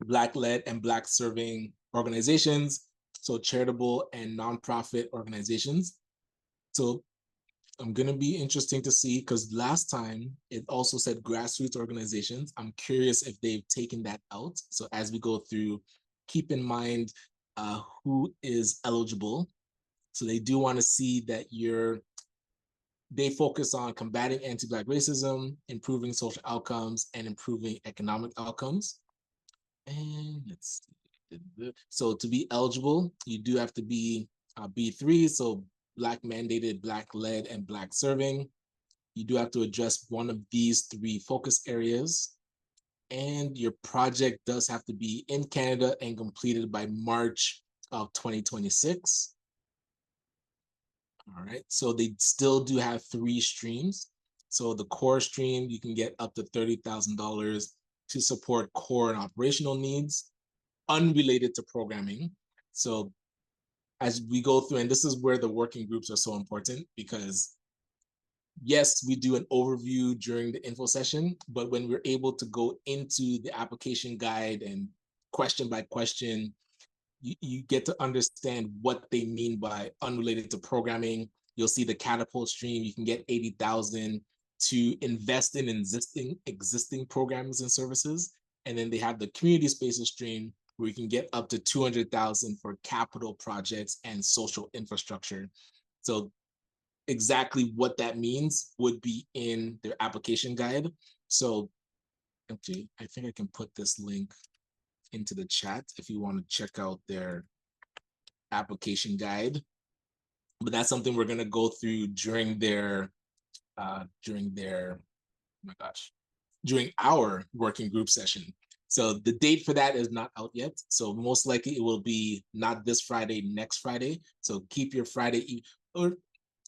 Black led, and Black serving organizations, so charitable and nonprofit organizations. So I'm going to be interesting to see, because last time it also said grassroots organizations. I'm curious if they've taken that out. So as we go through, keep in mind who is eligible. So they do want to see that they focus on combating anti-Black racism, improving social outcomes, and improving economic outcomes. And let's see. So to be eligible, you do have to be B3, so Black mandated, Black led, and Black serving. You do have to address one of these 3 focus areas. And your project does have to be in Canada and completed by March of 2026. All right, so they still do have 3 streams. So the core stream, you can get up to $30,000 to support core and operational needs unrelated to programming. So as we go through, and this is where the working groups are so important, because yes, we do an overview during the info session, but when we're able to go into the application guide and question by question, you get to understand what they mean by unrelated to programming. You'll see the catapult stream. You can get 80,000 to invest in existing programs and services. And then they have the community spaces stream where you can get up to 200,000 for capital projects and social infrastructure. So exactly what that means would be in their application guide. So actually, I think I can put this link into the chat if you want to check out their application guide. But that's something we're going to go through during their oh my gosh, during our working group session. So the date for that is not out yet. So most likely it will be not this Friday, next Friday. So keep your Friday, or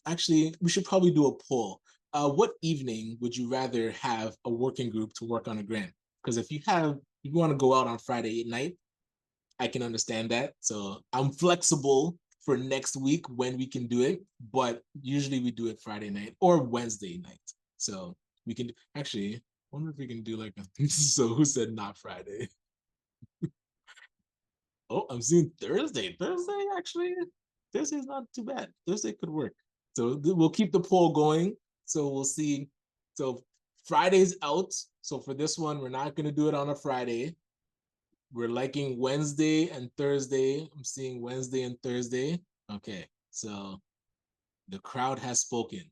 actually we should probably do a poll. What evening would you rather have a working group to work on a grant? Because if you want to go out on Friday night, I can understand that. So I'm flexible for next week when we can do it, but usually we do it Friday night or Wednesday night. So we can actually, I wonder if we can do like a, so who said not Friday? Oh, I'm seeing Thursday. Thursday's not too bad. Thursday could work. So we'll keep the poll going. So we'll see. So Friday's out. So for this one, we're not going to do it on a Friday. We're liking Wednesday and Thursday. I'm seeing Wednesday and Thursday. Okay, so the crowd has spoken.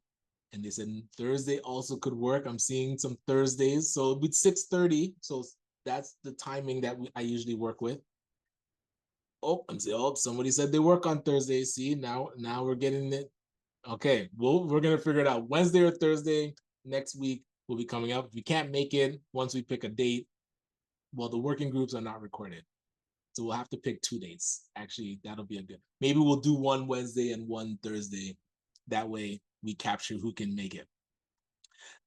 And they said Thursday also could work. I'm seeing some Thursdays. So it's 6:30. So that's the timing that I usually work with. Oh, I'm saying, oh, somebody said they work on Thursday. See, now we're getting it. Okay, well, we're gonna figure it out. Wednesday or Thursday next week will be coming up. If we can't make it, once we pick a date, well, the working groups are not recorded. So we'll have to pick 2 dates. Actually, that'll be a good, maybe we'll do one Wednesday and one Thursday. That way we capture who can make it.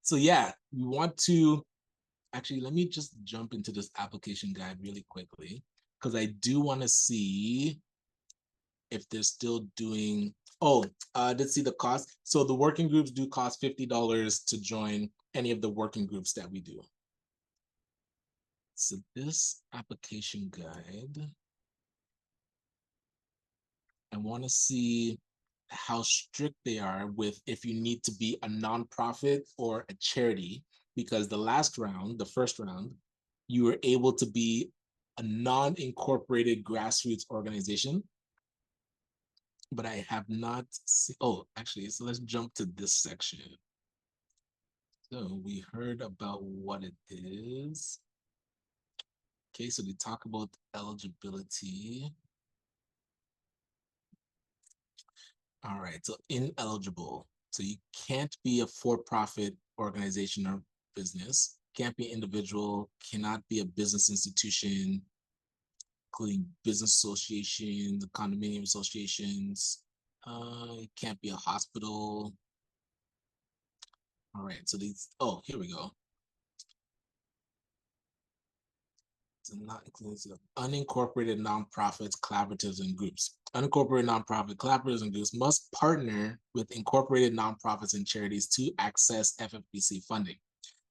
So yeah, we want to, actually, let me just jump into this application guide really quickly, because I do want to see if they're still doing, let's see the cost. So the working groups do cost $50 to join any of the working groups that we do. So this application guide, I want to see how strict they are with if you need to be a nonprofit or a charity, because the first round, you were able to be a non-incorporated grassroots organization. But I have not seen, actually, so let's jump to this section. So we heard about what it is. Okay, so they talk about eligibility. All right, so ineligible. So you can't be a for-profit organization or business, can't be an individual, cannot be a business institution, including business associations, condominium associations. It can't be a hospital. All right, so these, oh, here we go. So not inclusive, unincorporated nonprofits, collaboratives, and groups. Unincorporated nonprofit collaboratives and groups must partner with incorporated nonprofits and charities to access FFPC funding.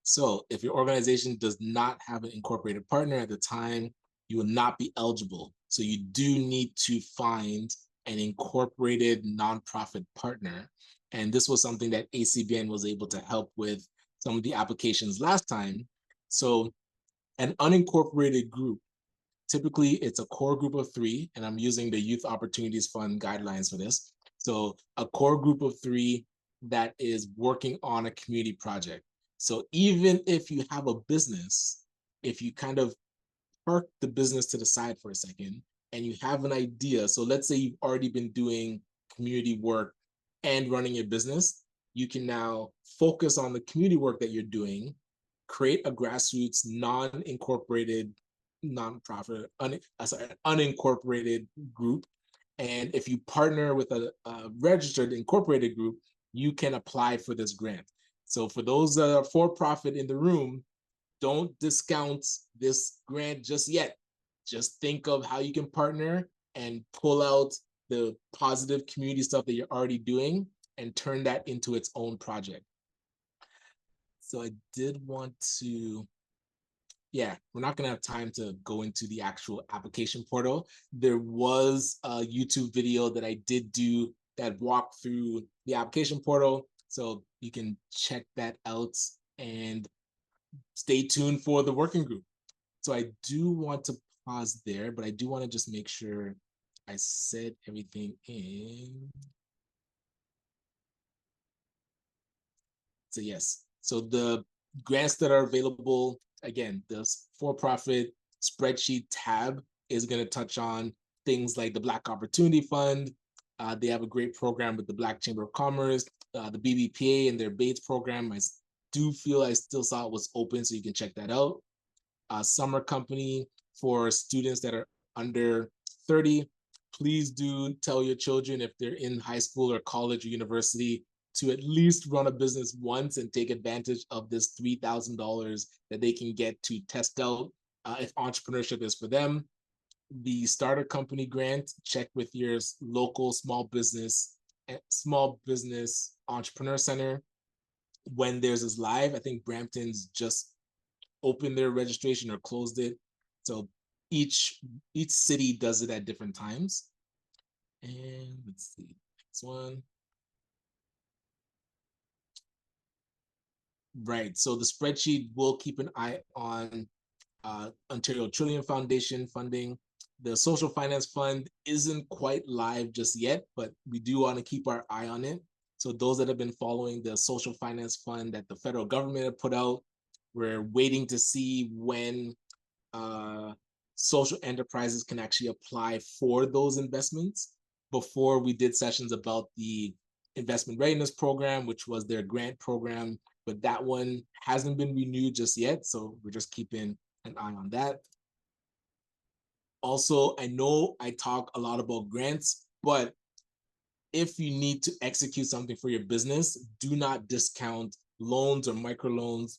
So if your organization does not have an incorporated partner at the time, you will not be eligible. So you do need to find an incorporated nonprofit partner. And this was something that ACBN was able to help with some of the applications last time. So an unincorporated group, typically it's a core group of 3, and I'm using the Youth Opportunities Fund guidelines for this. So a core group of 3 that is working on a community project. So even if you have a business, if you kind of park the business to the side for a second and you have an idea, so let's say you've already been doing community work and running a business, you can now focus on the community work that you're doing, create a grassroots non-incorporated nonprofit, unincorporated group. And if you partner with a registered incorporated group, you can apply for this grant. So for those that are for-profit in the room, don't discount this grant just yet. Just think of how you can partner and pull out the positive community stuff that you're already doing and turn that into its own project. So I did want to, yeah, we're not gonna have time to go into the actual application portal. There was a YouTube video that I did do that walked through the application portal. So you can check that out and stay tuned for the working group. So I do want to pause there, but I do want to just make sure I said everything in. So yes, so the grants that are available, again, the for-profit spreadsheet tab is going to touch on things like the Black Opportunity Fund. They have a great program with the Black Chamber of Commerce, the BBPA and their Bates program. I do feel I still saw it was open, so you can check that out. Summer Company for students that are under 30. Please do tell your children if they're in high school or college or university to at least run a business once and take advantage of this $3,000 that they can get to test out if entrepreneurship is for them. The starter company grant, check with your local small business entrepreneur center when theirs is live. I think Brampton's just opened their registration or closed it. So each city does it at different times. And let's see, next one. Right, so the spreadsheet will keep an eye on Ontario Trillium Foundation funding. The Social Finance Fund isn't quite live just yet, but we do want to keep our eye on it. So those that have been following the Social Finance Fund that the federal government have put out, we're waiting to see when social enterprises can actually apply for those investments. Before we did sessions about the investment readiness program, which was their grant program, but that one hasn't been renewed just yet. So we're just keeping an eye on that. Also, I know I talk a lot about grants, but if you need to execute something for your business, do not discount loans or microloans.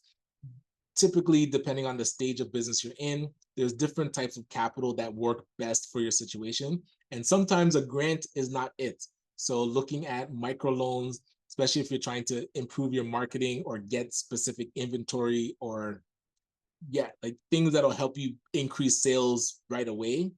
Typically, depending on the stage of business you're in, there's different types of capital that work best for your situation. And sometimes a grant is not it. So looking at microloans, especially if you're trying to improve your marketing or get specific inventory or like things that'll help you increase sales right away,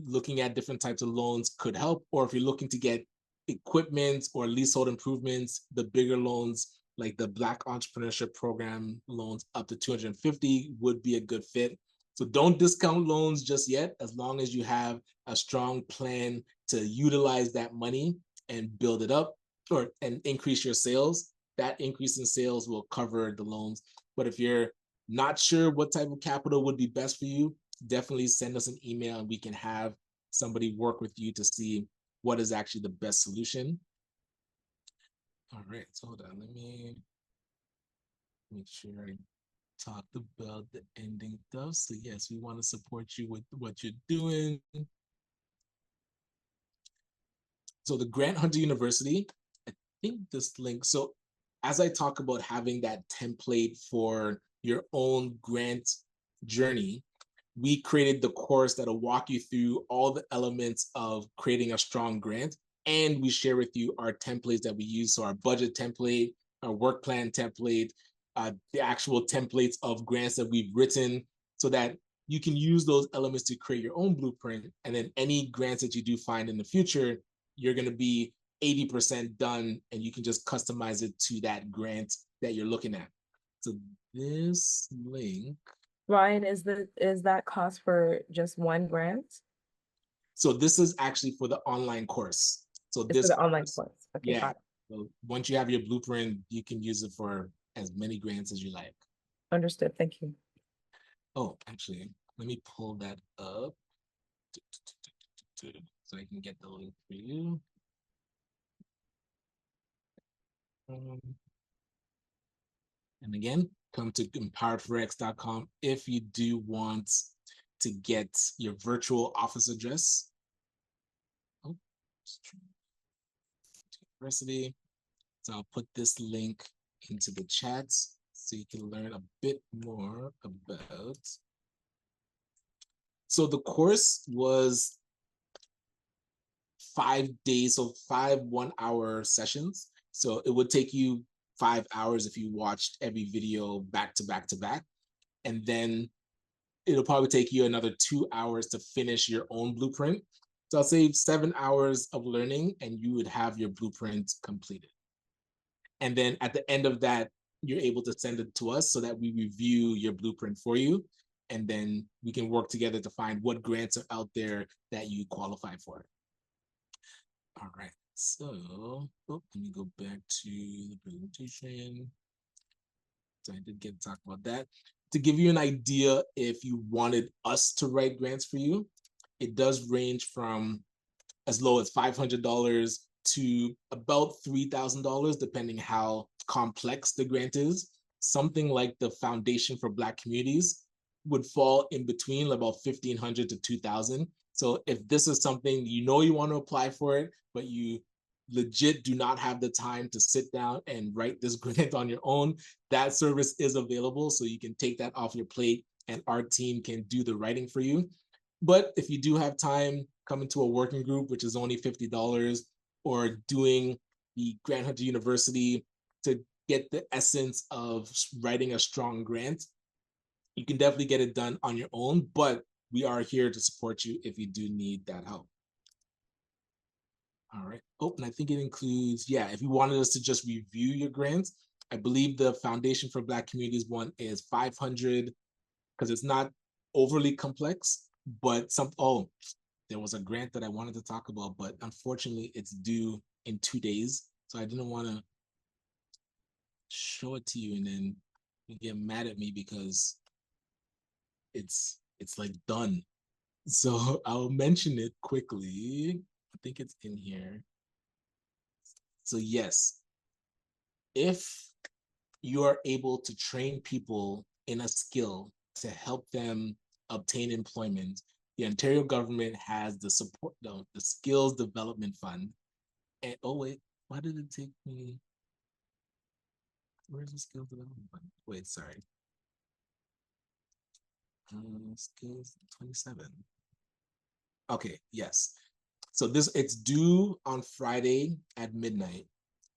looking at different types of loans could help. Or if you're looking to get equipment or leasehold improvements, the bigger loans like the Black Entrepreneurship Program loans up to 250 would be a good fit. So don't discount loans just yet, as long as you have a strong plan to utilize that money and build it up and increase your sales. that increase in sales will cover the loans. But if you're not sure what type of capital would be best for you, definitely send us an email and we can have somebody work with you to see what is actually the best solution. All right, so hold on, let me make sure I talked about the ending stuff. So yes, we want to support you with what you're doing. So the Grant Hunter University, I think this link, so as I talk about having that template for your own grant journey, we created the course that'll walk you through all the elements of creating a strong grant. And we share with you our templates that we use. So our budget template, our work plan template, the actual templates of grants that we've written, so that you can use those elements to create your own blueprint. And then any grants that you do find in the future, you're going to be 80% done and you can just customize it to that grant that you're looking at. So this link. Ryan, is that cost for just one grant? So this is actually for the online course. So It's this for the online course. Okay, yeah. got it. So once you have your blueprint, you can use it for as many grants as you like. Understood. Thank you. Oh, actually, let me pull that up so I can get the link for you. And again, come to empoweredforex.com if you do want to get your virtual office address. Oh, university. So I'll put this link into the chat so you can learn a bit more about. So the course was 5 days, so 5 1-hour sessions. So it would take you 5 hours if you watched every video back to back to back. And then it'll probably take you another 2 hours to finish your own blueprint. So I'll say 7 hours of learning and you would have your blueprint completed. And then at the end of that, you're able to send it to us so that we review your blueprint for you. And then we can work together to find what grants are out there that you qualify for. All right, so let me go back to the presentation. So I did get to talk about that. To give you an idea, if you wanted us to write grants for you, it does range from as low as $500 to about $3,000, depending how complex the grant is. Something like the Foundation for Black Communities would fall in between about $1,500 to $2,000. So if this is something you want to apply for it, but you legit do not have the time to sit down and write this grant on your own, that service is available. So you can take that off your plate and our team can do the writing for you. But if you do have time, coming to a working group, which is only $50, or doing the Grant Hunter University to get the essence of writing a strong grant, you can definitely get it done on your own, but we are here to support you if you do need that help. All right. Oh, and I think it includes, if you wanted us to just review your grants, I believe the Foundation for Black Communities one is $500 because it's not overly complex, but there was a grant that I wanted to talk about, but unfortunately it's due in 2 days. So I didn't want to show it to you and then you get mad at me because it's like done. So I'll mention it quickly. I think it's in here. So yes, if you are able to train people in a skill to help them obtain employment, the Ontario government has the support, the Skills Development Fund. And oh wait, why did it take me? Where's the Skills Development Fund? Wait, sorry. Skills 27. Okay, yes. So it's due on Friday at midnight.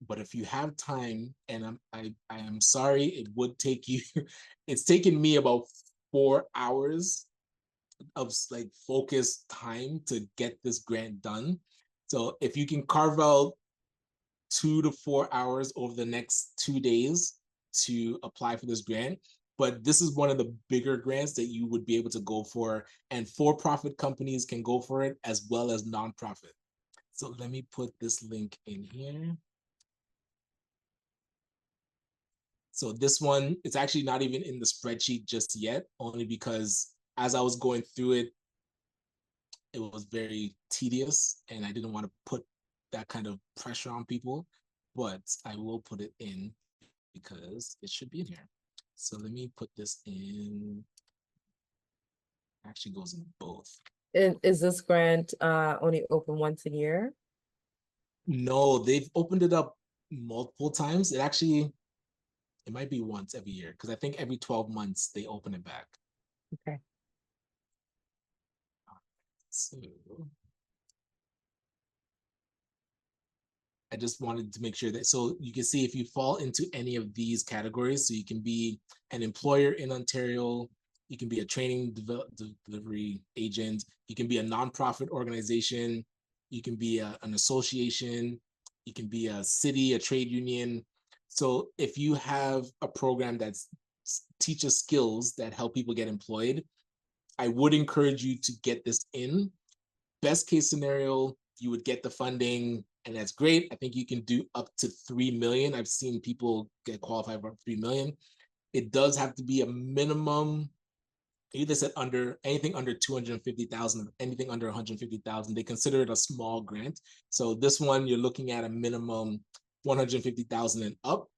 But if you have time, and I am sorry, it would take you. It's taken me about 4 hours of like focused time to get this grant done. So if you can carve out 2 to 4 hours over the next 2 days to apply for this grant. But this is one of the bigger grants that you would be able to go for, and for-profit companies can go for it as well as nonprofit. So let me put this link in here. So this one, it's actually not even in the spreadsheet just yet, only because as I was going through it, it was very tedious and I didn't want to put that kind of pressure on people, but I will put it in because it should be in here. So let me put this in. Actually goes in both. And is this grant only open once a year? No, they've opened it up multiple times. It might be once every year because I think every 12 months they open it back. Okay. So I just wanted to make sure that, so you can see if you fall into any of these categories, so you can be an employer in Ontario, you can be a training delivery agent, you can be a nonprofit organization, you can be an association, you can be a city, a trade union. So if you have a program that teaches skills that help people get employed, I would encourage you to get this in. Best case scenario, you would get the funding, and that's great. I think you can do up to 3 million. I've seen people get qualified for 3 million. It does have to be a minimum. Either said anything under 250,000, anything under 150,000, they consider it a small grant. So this one, you're looking at a minimum 150,000 and up.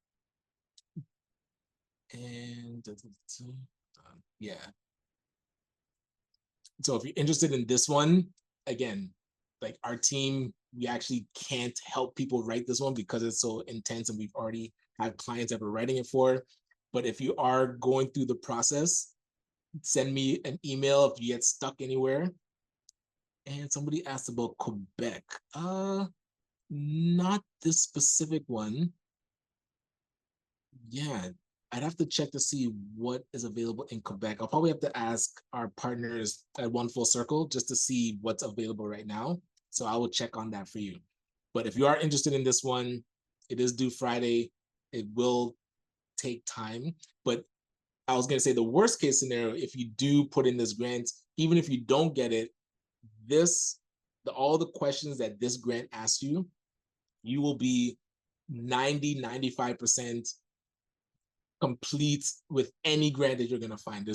And yeah. So if you're interested in this one, again, like our team, we actually can't help people write this one because it's so intense and we've already had clients that we're writing it for. But if you are going through the process, send me an email if you get stuck anywhere. And somebody asked about Quebec. Not this specific one. Yeah, I'd have to check to see what is available in Quebec. I'll probably have to ask our partners at One Full Circle just to see what's available right now. So I will check on that for you. But if you are interested in this one, it is due Friday. It will take time. But I was going to say the worst case scenario, if you do put in this grant, even if you don't get it, all the questions that this grant asks you, you will be 95% complete with any grant that you're going to find.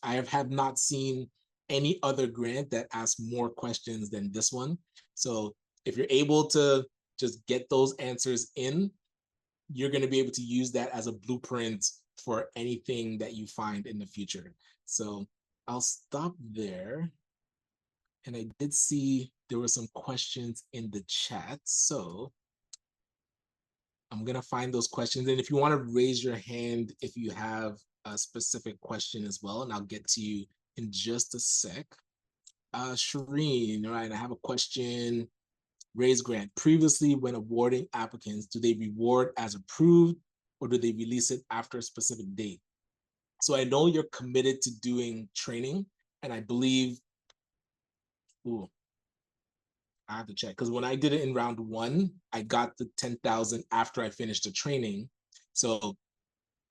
I have not seen any other grant that asks more questions than this one. So if you're able to just get those answers in, you're going to be able to use that as a blueprint for anything that you find in the future. So I'll stop there. And I did see there were some questions in the chat. So I'm going to find those questions. And if you want to raise your hand, if you have a specific question as well, and I'll get to you in just a sec. Shireen, all right, I have a question. Raise grant. Previously, when awarding applicants, do they reward as approved or do they release it after a specific date? So I know you're committed to doing training, and I believe, I have to check because when I did it in round one, I got the 10,000 after I finished the training. So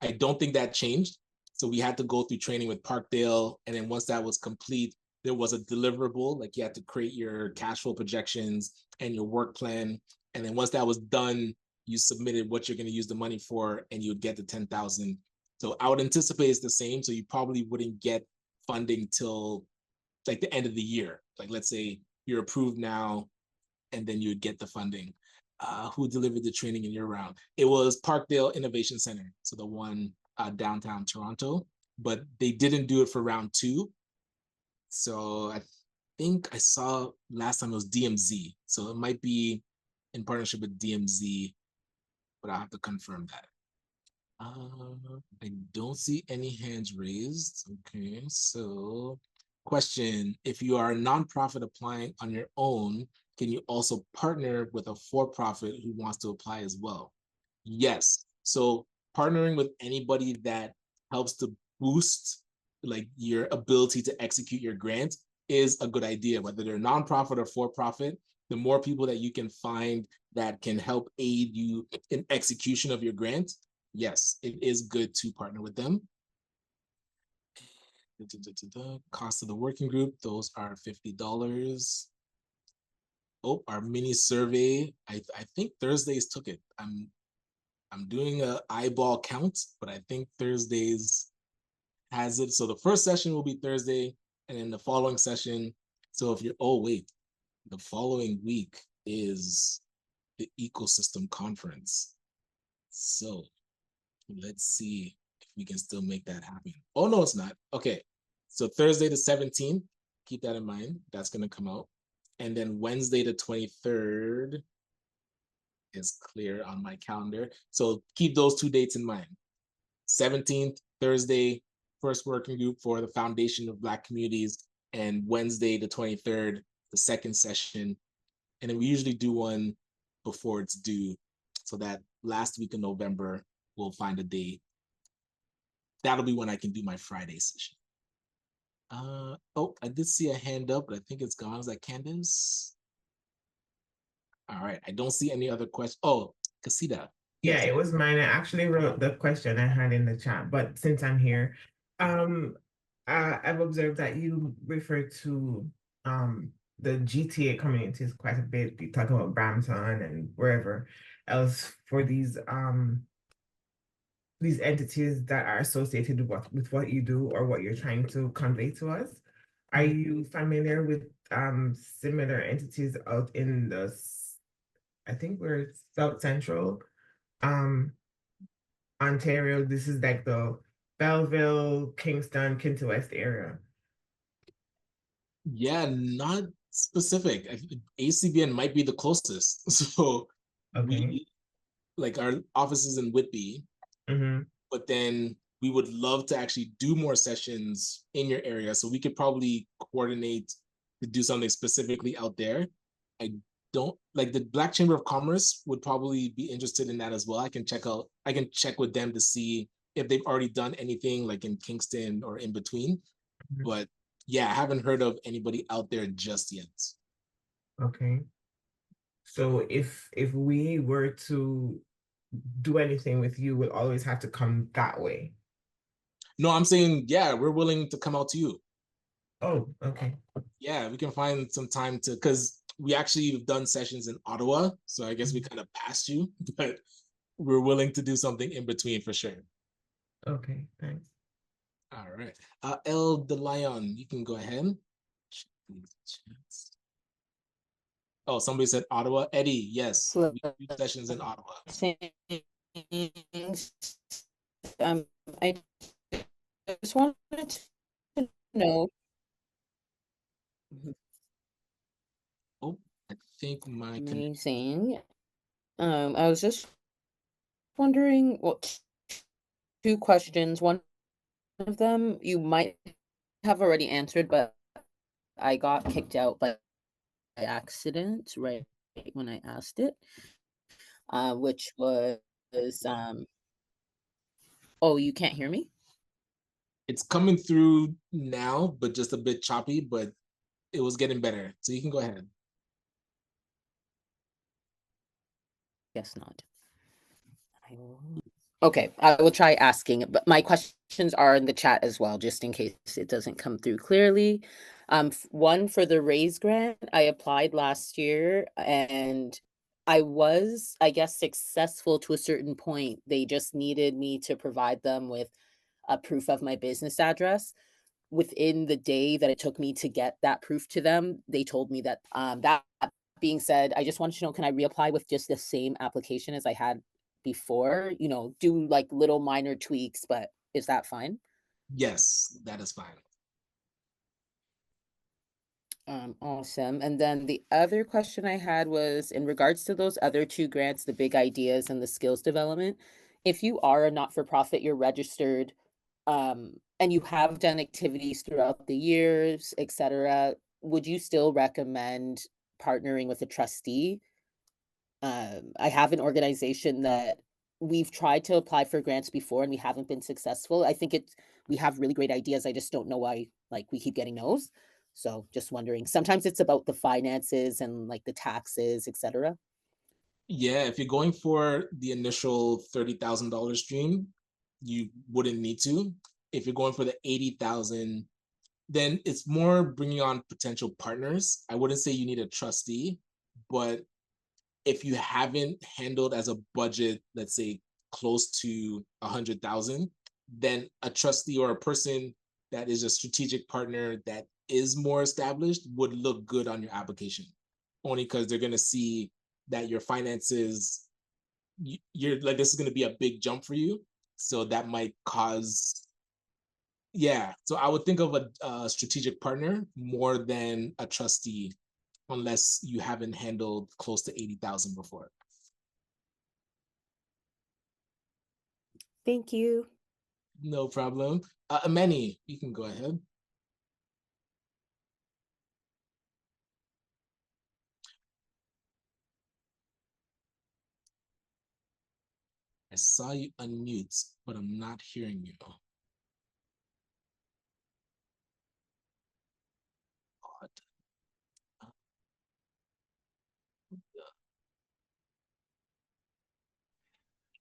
I don't think that changed. So we had to go through training with Parkdale. And then once that was complete, there was a deliverable, like you had to create your cash flow projections and your work plan. And then once that was done, you submitted what you're going to use the money for and you would get the 10,000. So I would anticipate it's the same. So you probably wouldn't get funding till like the end of the year. Like let's say you're approved now, and then you would get the funding. Who delivered the training in your round? It was Parkdale Innovation Center, so the one downtown Toronto, but they didn't do it for round two. So I think I saw last time it was DMZ. So it might be in partnership with DMZ, but I'll have to confirm that. I don't see any hands raised. Okay, so question, if you are a nonprofit applying on your own, can you also partner with a for-profit who wants to apply as well? Yes. So partnering with anybody that helps to boost like your ability to execute your grant is a good idea, whether they're nonprofit or for-profit. The more people that you can find that can help aid you in execution of your grant, yes, it is good to partner with them. Cost of the working group, those are $50. Oh, our mini survey. I think Thursdays took it. I'm doing a eyeball count, but I think Thursdays has it. So the first session will be Thursday, and then the following session. So if you're, oh wait, the following week is the ecosystem conference. So let's see if we can still make that happen. Oh no, it's not. Okay. So Thursday the 17th, keep that in mind. That's gonna come out. And then Wednesday the 23rd is clear on my calendar. So keep those 2 dates in mind. 17th, Thursday, first working group for the Foundation of Black Communities, and Wednesday, the 23rd, the second session. And then we usually do one before it's due. So that last week of November, we'll find a date. That'll be when I can do my Friday session. Oh, I did see a hand up, but I think it's gone. Is that Candace? All right, I don't see any other questions. Oh, Casita. Yeah, it was mine. I actually wrote the question I had in the chat, but since I'm here, I've observed that you refer to the GTA communities quite a bit. You talk about Brampton and wherever else for these entities that are associated with what you do or what you're trying to convey to us. Are you familiar with similar entities out in I think we're South Central Ontario? This is like the Belleville, Kingston, Kinta West area. Yeah, not specific. ACBN might be the closest. So Okay. like our offices in Whitby, but then we would love to actually do more sessions in your area. So we could probably coordinate to do something specifically out there. I don't like the Black Chamber of Commerce would probably be interested in that as well. I can check with them to see if they've already done anything like in Kingston or in between. But yeah, I haven't heard of anybody out there just yet. Okay. So if we were to do anything with you, we'll always have to come that way. No, I'm saying, yeah, we're willing to come out to you. Oh, okay. Yeah, we can find some time to, because we actually have done sessions in Ottawa. So I guess we kind of passed you, but we're willing to do something in between for sure. Okay, thanks. All right. El De Lion, you can go ahead. Oh, somebody said Ottawa. Eddie, yes, we do sessions in Ottawa. I just wanted to know. Oh, I think my Amazing. I was just wondering, well, two questions. One of them you might have already answered, but I got kicked out by accident right when I asked it, which was, oh, you can't hear me? It's coming through now, but just a bit choppy, but it was getting better. So you can go ahead. Guess not. Okay, I will try asking, but my questions are in the chat as well, just in case it doesn't come through clearly. One for the RAISE grant, I applied last year and I was, I guess, successful to a certain point. They just needed me to provide them with a proof of my business address. Within the day that it took me to get that proof to them, they told me that that being said, I just wanted to know, can I reapply with just the same application as I had before? You know, do like little minor tweaks, but is that fine? Yes, that is fine. Awesome. And then the other question I had was in regards to those other two grants, the big ideas and the skills development. If you are a not-for-profit, you're registered, and you have done activities throughout the years, etc., would you still recommend partnering with a trustee? I have an organization that we've tried to apply for grants before and we haven't been successful. I think we have really great ideas. I just don't know why like we keep getting no's. So just wondering. Sometimes it's about the finances and like the taxes, etc. Yeah, if you're going for the initial $30,000 stream, you wouldn't need to. If you're going for the 80,000, then it's more bringing on potential partners. I wouldn't say you need a trustee, but if you haven't handled as a budget, let's say close to 100,000, then a trustee or a person that is a strategic partner that is more established would look good on your application, only because they're going to see that your finances, you're like, this is going to be a big jump for you. So that might cause, yeah. So I would think of a strategic partner more than a trustee, unless you haven't handled close to 80,000 before. Thank you. No problem. Ameni, you can go ahead. I saw you unmute, but I'm not hearing you. Odd.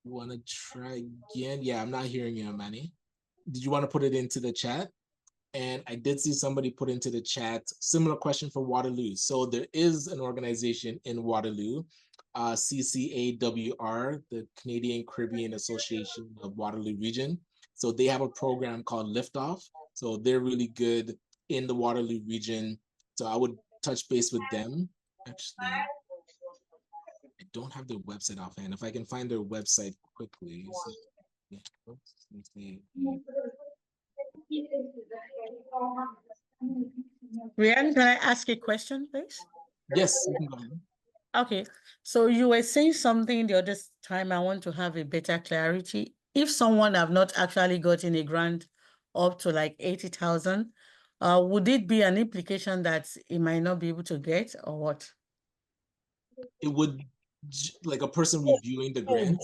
You want to try again? Yeah, I'm not hearing you, Amani. Did you want to put it into the chat? And I did see somebody put into the chat, similar question for Waterloo. So there is an organization in Waterloo, CCAWR, the Canadian Caribbean Association of Waterloo Region. So they have a program called Liftoff. So they're really good in the Waterloo region. So I would touch base with them. Actually, I don't have their website offhand. If I can find their website quickly. Rian, can I ask a question, please? Yes, you can go ahead. Okay, so you were saying something the other time. I want to have a better clarity. If someone have not actually gotten a grant up to like 80,000, would it be an implication that it might not be able to get, or what? It would, like a person reviewing the grant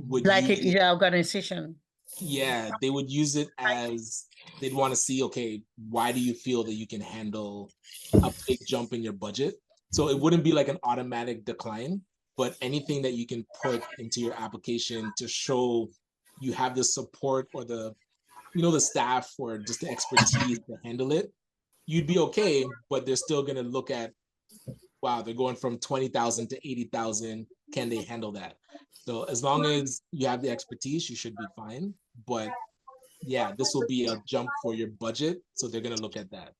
would Like use it, the organization. yeah, they would use it as, they'd want to see, okay, why do you feel that you can handle a big jump in your budget? So it wouldn't be like an automatic decline, but anything that you can put into your application to show you have the support or the, you know, the staff or just the expertise to handle it, you'd be okay, but they're still going to look at, wow, they're going from 20,000 to 80,000. Can they handle that? So as long as you have the expertise, you should be fine. But yeah, this will be a jump for your budget. So they're going to look at that.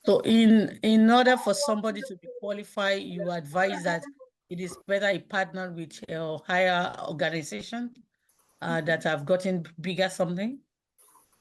So in order for somebody to be qualified, you advise that it is better a partner with a higher organization that have gotten bigger something.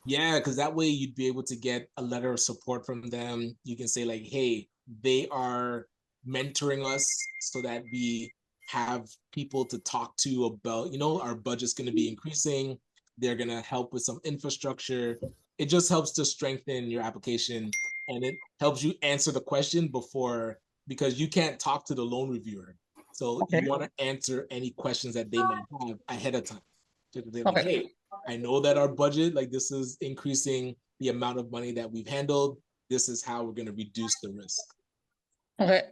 Yeah, because that way you'd be able to get a letter of support from them. You can say like, hey, they are mentoring us so that we have people to talk to about, you know, our budget's going to be increasing. They're going to help with some infrastructure. It just helps to strengthen your application, and it helps you answer the question before, because you can't talk to the loan reviewer. So you want to answer any questions that they might have ahead of time. So they're like, hey, I know that our budget, like this is increasing the amount of money that we've handled. This is how we're going to reduce the risk. Okay,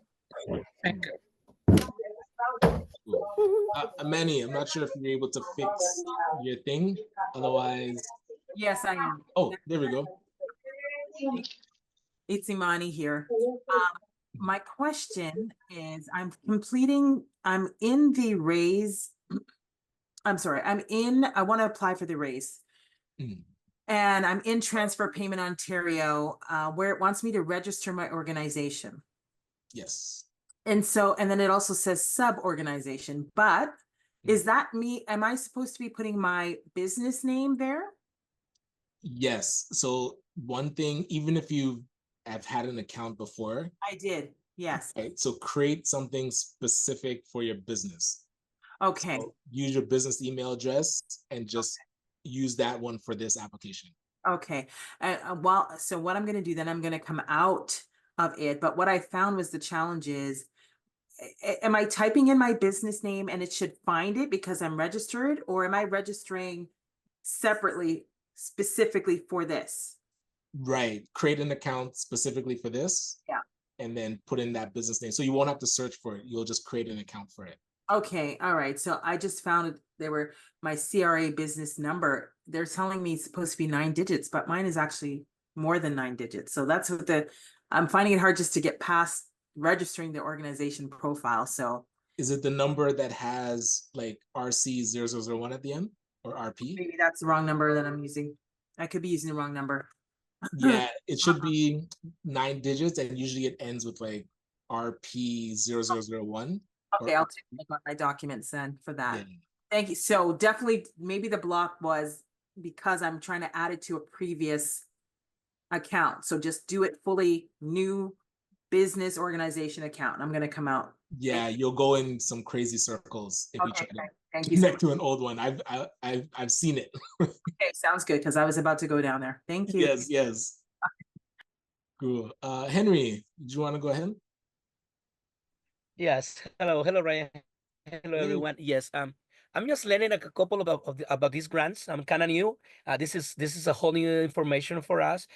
thank you. Cool. Amani, I'm not sure if you're able to fix your thing. Otherwise, Yes, I am. oh, there we go. It's Imani here. My question is, I'm in the raise. I'm sorry, I want to apply for the raise. Mm. And I'm in Transfer Payment Ontario, where it wants me to register my organization. Yes. And then it also says sub-organization, but is that me? Am I supposed to be putting my business name there? Yes. So one thing, even if you have had an account before. I did, yes. Right, so create something specific for your business. Okay. So use your business email address and just use that one for this application. Okay. So what I'm going to do then, I'm going to come out of it. But what I found was the challenge is, am I typing in my business name and it should find it because I'm registered, or am I registering separately, specifically for this? Right. Create an account specifically for this. Yeah. And then put in that business name. So you won't have to search for it. You'll just create an account for it. Okay. All right. So I just found it. There were my CRA business number. They're telling me it's supposed to be 9 digits, but mine is actually more than 9 digits. So that's what I'm finding it hard just to get past registering the organization profile. So Is it the number that has like RC0001 at the end or RP? Maybe that's the wrong number that I'm using. I could be using the wrong number. Yeah, it should be 9 digits, and usually it ends with like RP0001. Okay, I'll take a look at my documents then for that. Yeah. Thank you. So definitely, maybe the block was because I'm trying to add it to a previous account. So just do it fully new business organization account. I'm gonna come out. Yeah, you'll go in some crazy circles if you Okay, try to thank you so connect much. to an old one. I've seen it. Okay, sounds good, because I was about to go down there. Thank you. Yes, yes. Cool. Henry, do you want to go ahead? Yes. Hello, Ryan. Hello, Hey. everyone. Yes. I'm just learning a couple about these grants. I'm kind of new. This is a whole new information for us.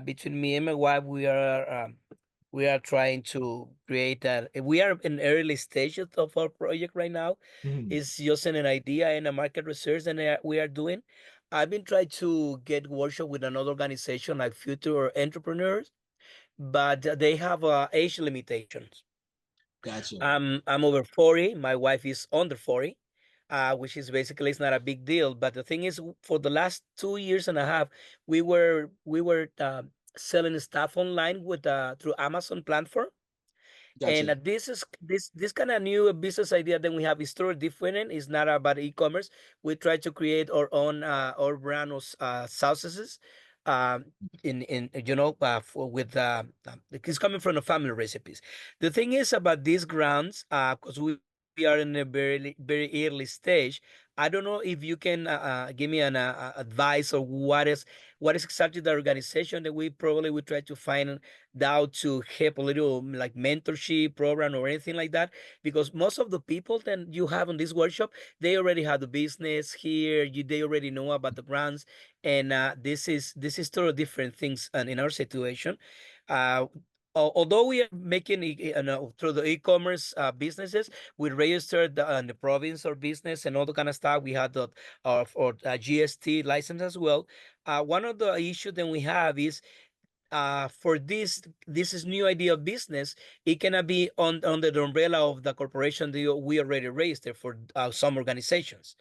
Between me and my wife, we are trying to create that. We are in early stages of our project right now. Mhm. It's just an idea and a market research that we are doing. I've been trying to get workshop with another organization like Future Entrepreneurs, but they have age limitations. Gotcha. I'm over 40. My wife is under 40, which is basically it's not a big deal. But the thing is, for the last 2 years and a half, we were selling stuff online with through Amazon platform. And Gotcha. this kind of new business idea that we have is totally different. It's not about e-commerce. We try to create our own our brand of sauces. In with it's coming from the family recipes. The thing is about these grounds, because we are in a very early stage. I don't know if you can give me an advice, or what is exactly the organization that we probably would try to find out to help a little like mentorship program or anything like that, because most of the people that you have on this workshop, they already have the business here. They already know about the brands, and this is totally different things in our situation. Although we are making through the e-commerce businesses, we registered in the province or business and all the kind of stuff. We had the GST license as well. One of the issues that we have is for this is new idea of business. It cannot be under the umbrella of the corporation that we already registered for some organizations.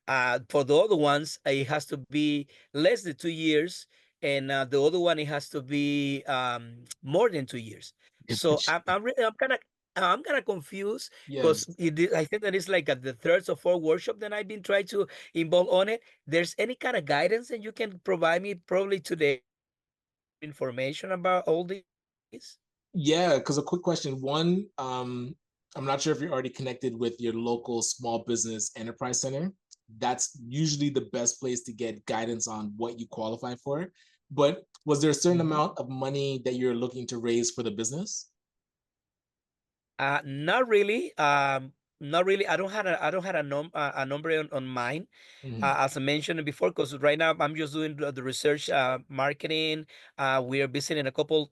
For the other ones, it has to be less than 2 years, and the other one it has to be more than 2 years. So I'm kind of confused, because Yes. I think that it's like at the third or fourth workshop that I've been trying to involve on it. There's any kind of guidance that you can provide me probably today, information about all these? Yeah, because a quick question. One, I'm not sure if you're already connected with your local small business enterprise center. That's usually the best place to get guidance on what you qualify for. But was there a certain amount of money that you're looking to raise for the business? Not really. Not really. I don't have a number on mine. As I mentioned before, because right now I'm just doing the research, marketing. We are visiting a couple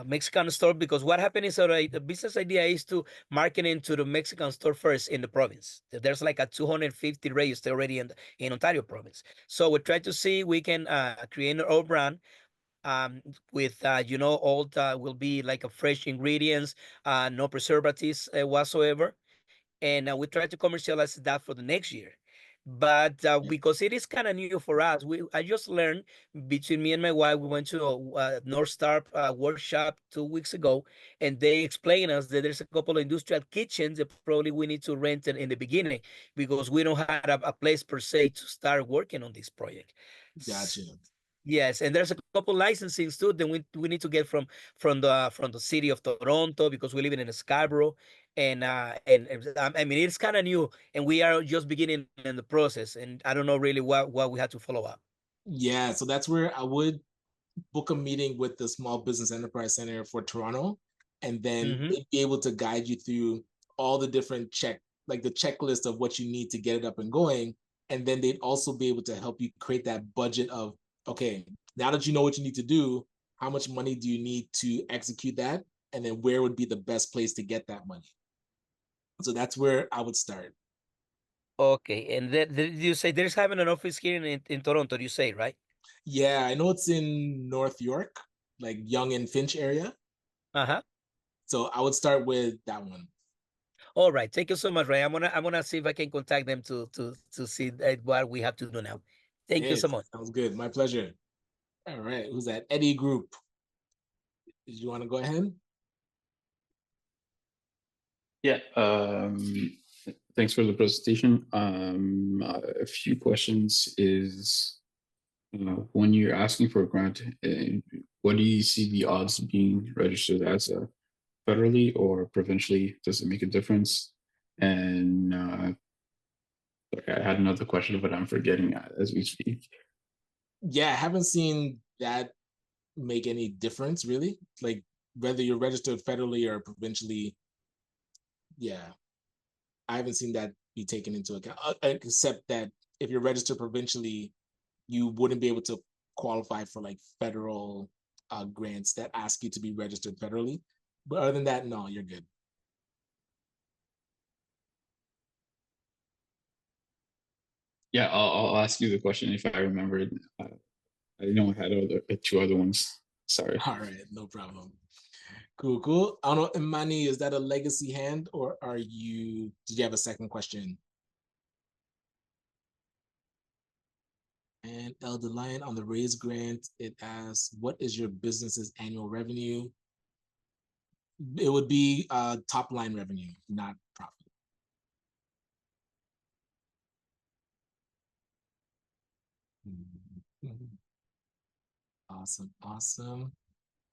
Mexican store, because what happened is the business idea is to market into the Mexican store first in the province. There's like a 250 register already in Ontario province. So we try to see we can create our own brand with all will be like a fresh ingredients, no preservatives whatsoever, and we try to commercialize that for the next year. But because it is kind of new for us, I just learned between me and my wife. We went to a North Star workshop 2 weeks ago, and they explained us that there's a couple of industrial kitchens that probably we need to rent in the beginning, because we don't have a place per se to start working on this project. Gotcha. Yes, and there's a couple licensing too that we need to get from the city of Toronto, because we live in Scarborough, and I mean it's kind of new, and we are just beginning in the process, and I don't know really what we have to follow up. Yeah, so that's where I would book a meeting with the Small Business Enterprise Center for Toronto, and then they'd be able to guide you through all the different the checklist of what you need to get it up and going. And then they'd also be able to help you create that budget of, okay, now that you know what you need to do, how much money do you need to execute that? And then where would be the best place to get that money? So that's where I would start. Okay, and then you say there's having an office here in Toronto, you say, right? Yeah, I know it's in North York, like Yonge and Finch area. Uh-huh. So I would start with that one. All right. Thank you so much, Ray. I'm gonna see if I can contact them to see what we have to do now. Thank you so Yes, much. sounds good. My pleasure. All right, who's that? Eddie Group. Did you want to go ahead? Yeah, thanks for the presentation. A few questions is when you're asking for a grant, what do you see the odds being registered as a federally or provincially? Does it make a difference? And I had another question, but I'm forgetting as we speak. Yeah, I haven't seen that make any difference really. Like whether you're registered federally or provincially, yeah, I haven't seen that be taken into account. Except that if you're registered provincially, you wouldn't be able to qualify for like federal grants that ask you to be registered federally. But other than that, no, you're good. Yeah, I'll ask you the question if I remember it. I know I had two other ones. Sorry. All right, no problem. Cool, cool. I don't know, Imani, is that a legacy hand or did you have a second question? And Elder Lion on the Raise grant, it asks, what is your business's annual revenue? It would be top line revenue, not profit. Awesome, awesome.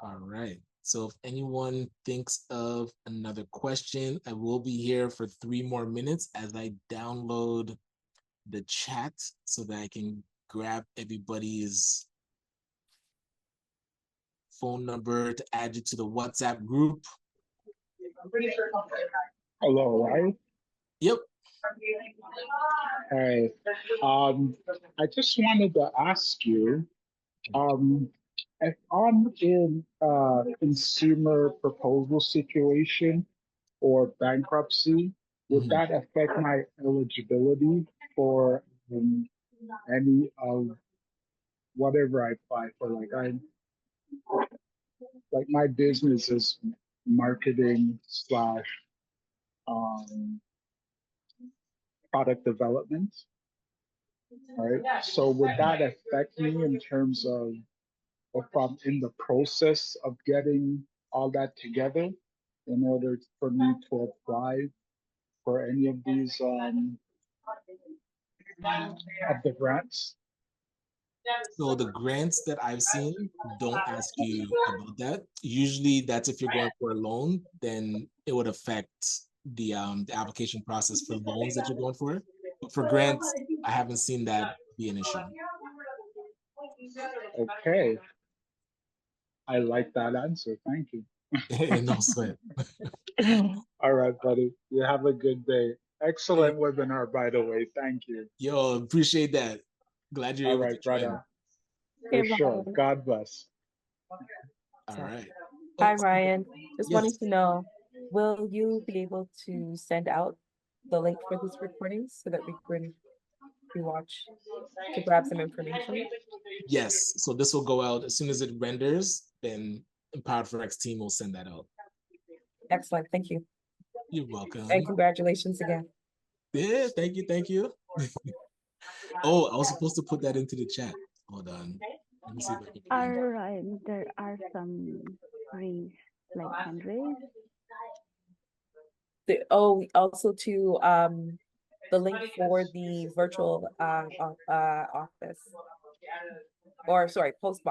All right. So if anyone thinks of another question, I will be here for 3 more minutes as I download the chat so that I can grab everybody's phone number to add you to the WhatsApp group. Hello, right? Yep. Hey, I just wanted to ask you, if I'm in a consumer proposal situation or bankruptcy, would that affect my eligibility for any of whatever I apply for? Like my business is marketing slash product development. Right. So would that affect me in terms of if I'm in the process of getting all that together in order for me to apply for any of these of the grants? So the grants that I've seen don't ask you about that. Usually that's if you're going for a loan, then it would affect the application process for loans that you're going for. But for grants, I haven't seen that be an issue. Okay. I like that answer. Thank you. No sweat. All right, buddy. You have a good day. Excellent webinar, by the way. Thank you. Yo, appreciate that. Glad you're All able right, to join. brother. For sure. God bless. All right. Hi, Ryan. Just Yes. wanted to know, will you be able to send out the link for these recordings so that we can rewatch to grab some information? Yes. So this will go out as soon as it renders, then Empowered Forex team will send that out. Excellent. Thank you. You're welcome. And congratulations again. Yeah, thank you, thank you. Oh, I was supposed to put that into the chat. Hold on. Let me see if I can find it. All right, there are some raise, like hand raise. Also to the link for the virtual office, or sorry, post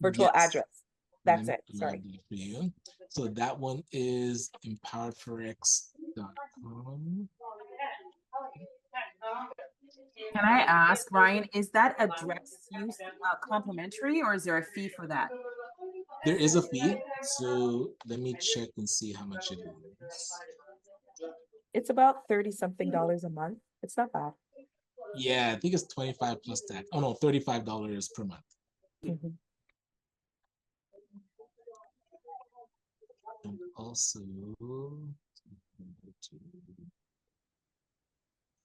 virtual Yes. address. That's Let it. me Sorry. grab that for you. So that one is empoweredforex.com. Can I ask, Ryan, is that address use complimentary or is there a fee for that? There is a fee. So let me check and see how much it is. It's about $30-something a month. It's not bad. Yeah, I think it's 25 plus tax. Oh no, $35 per month. Mhm. And also,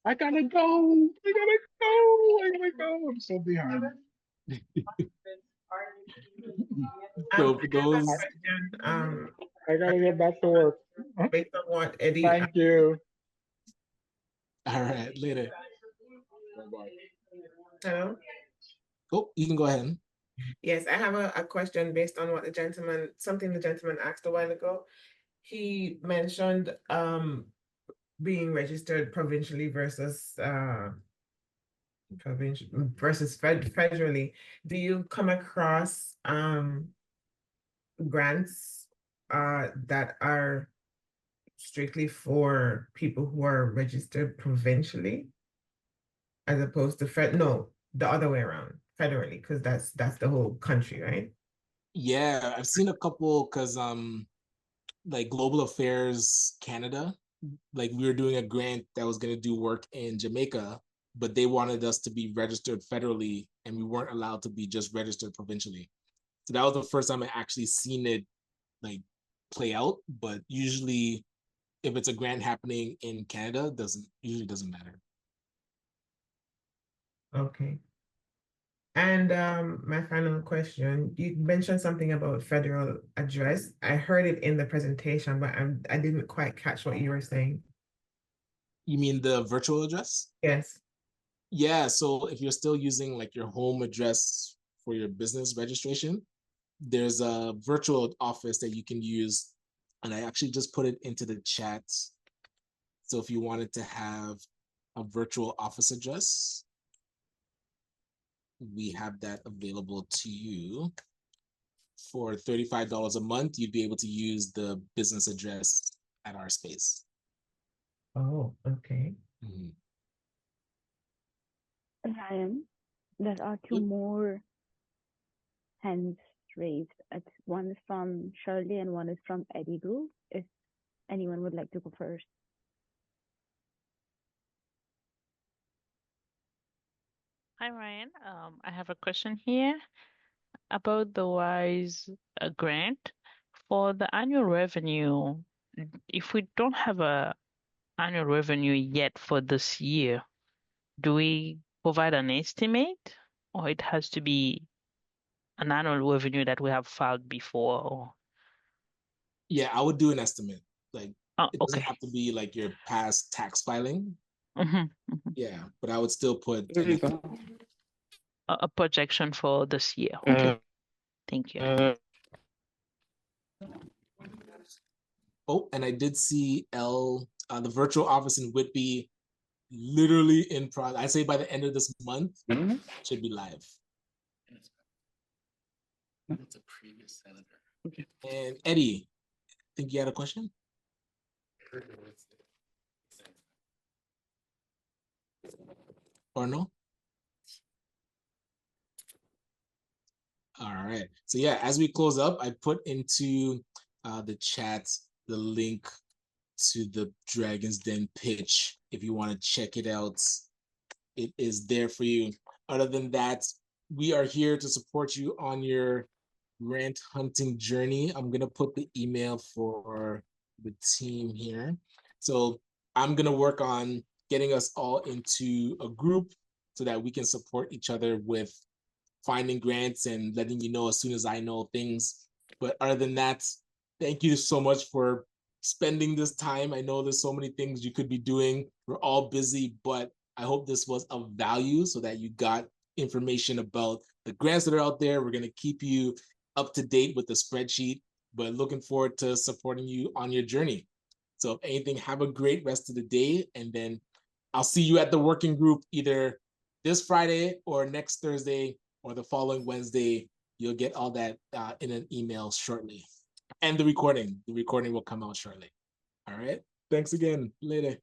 I gotta go. I'm so behind. so I those, got a question, I gotta get back to work. Based on what Eddie, Thank you. All right, later. hello? Oh, you can go ahead. Yes, I have a question based on what something the gentleman asked a while ago. He mentioned being registered provincially versus federally. Do you come across grants that are strictly for people who are registered provincially as opposed to no, the other way around, federally, because that's the whole country, right? Yeah, I've seen a couple because like Global Affairs Canada, like we were doing a grant that was going to do work in Jamaica, but they wanted us to be registered federally and we weren't allowed to be just registered provincially. So that was the first time I actually seen it like play out. But usually if it's a grant happening in Canada, doesn't matter. Okay. And my final question, you mentioned something about federal address. I heard it in the presentation, but I didn't quite catch what you were saying. You mean the virtual address? Yes. Yeah, so if you're still using like your home address for your business registration, there's a virtual office that you can use. And I actually just put it into the chat. So if you wanted to have a virtual office address, we have that available to you. For $35 a month, you'd be able to use the business address at our space. Oh, okay. Mhm. Ryan, there are two Yep. more hands raised. One is from Shirley and one is from Eddie Group. If anyone would like to go first. Hi, Ryan. I have a question here about the WISE grant. For the annual revenue, if we don't have a annual revenue yet for this year, do we provide an estimate or it has to be an annual revenue that we have filed before? Or... Yeah, I would do an estimate. Like Oh, it doesn't okay. have to be like your past tax filing. Mm-hmm. Yeah, but I would still put A projection for this year. Okay. Thank you. Oh, and I did see the virtual office in Whitby, literally in progress. I say by the end of this month, should be live. That's a previous senator. Okay. And Eddie, I think you had a question? Or no? All right. So yeah, as we close up, I put into the chat the link to the Dragon's Den pitch. If you want to check it out, it is there for you. Other than that, we are here to support you on your grant hunting journey. I'm gonna put the email for the team here. So I'm gonna work on getting us all into a group so that we can support each other with finding grants and letting you know as soon as I know things. But other than that, thank you so much for spending this time. I know there's so many things you could be doing. We're all busy, but I hope this was of value so that you got information about the grants that are out there. We're going to keep you up to date with the spreadsheet, but looking forward to supporting you on your journey. So if anything, have a great rest of the day. And then I'll see you at the working group either this Friday or next Thursday or the following Wednesday. You'll get all that in an email shortly. And the recording will come out shortly. All right. Thanks again. Later.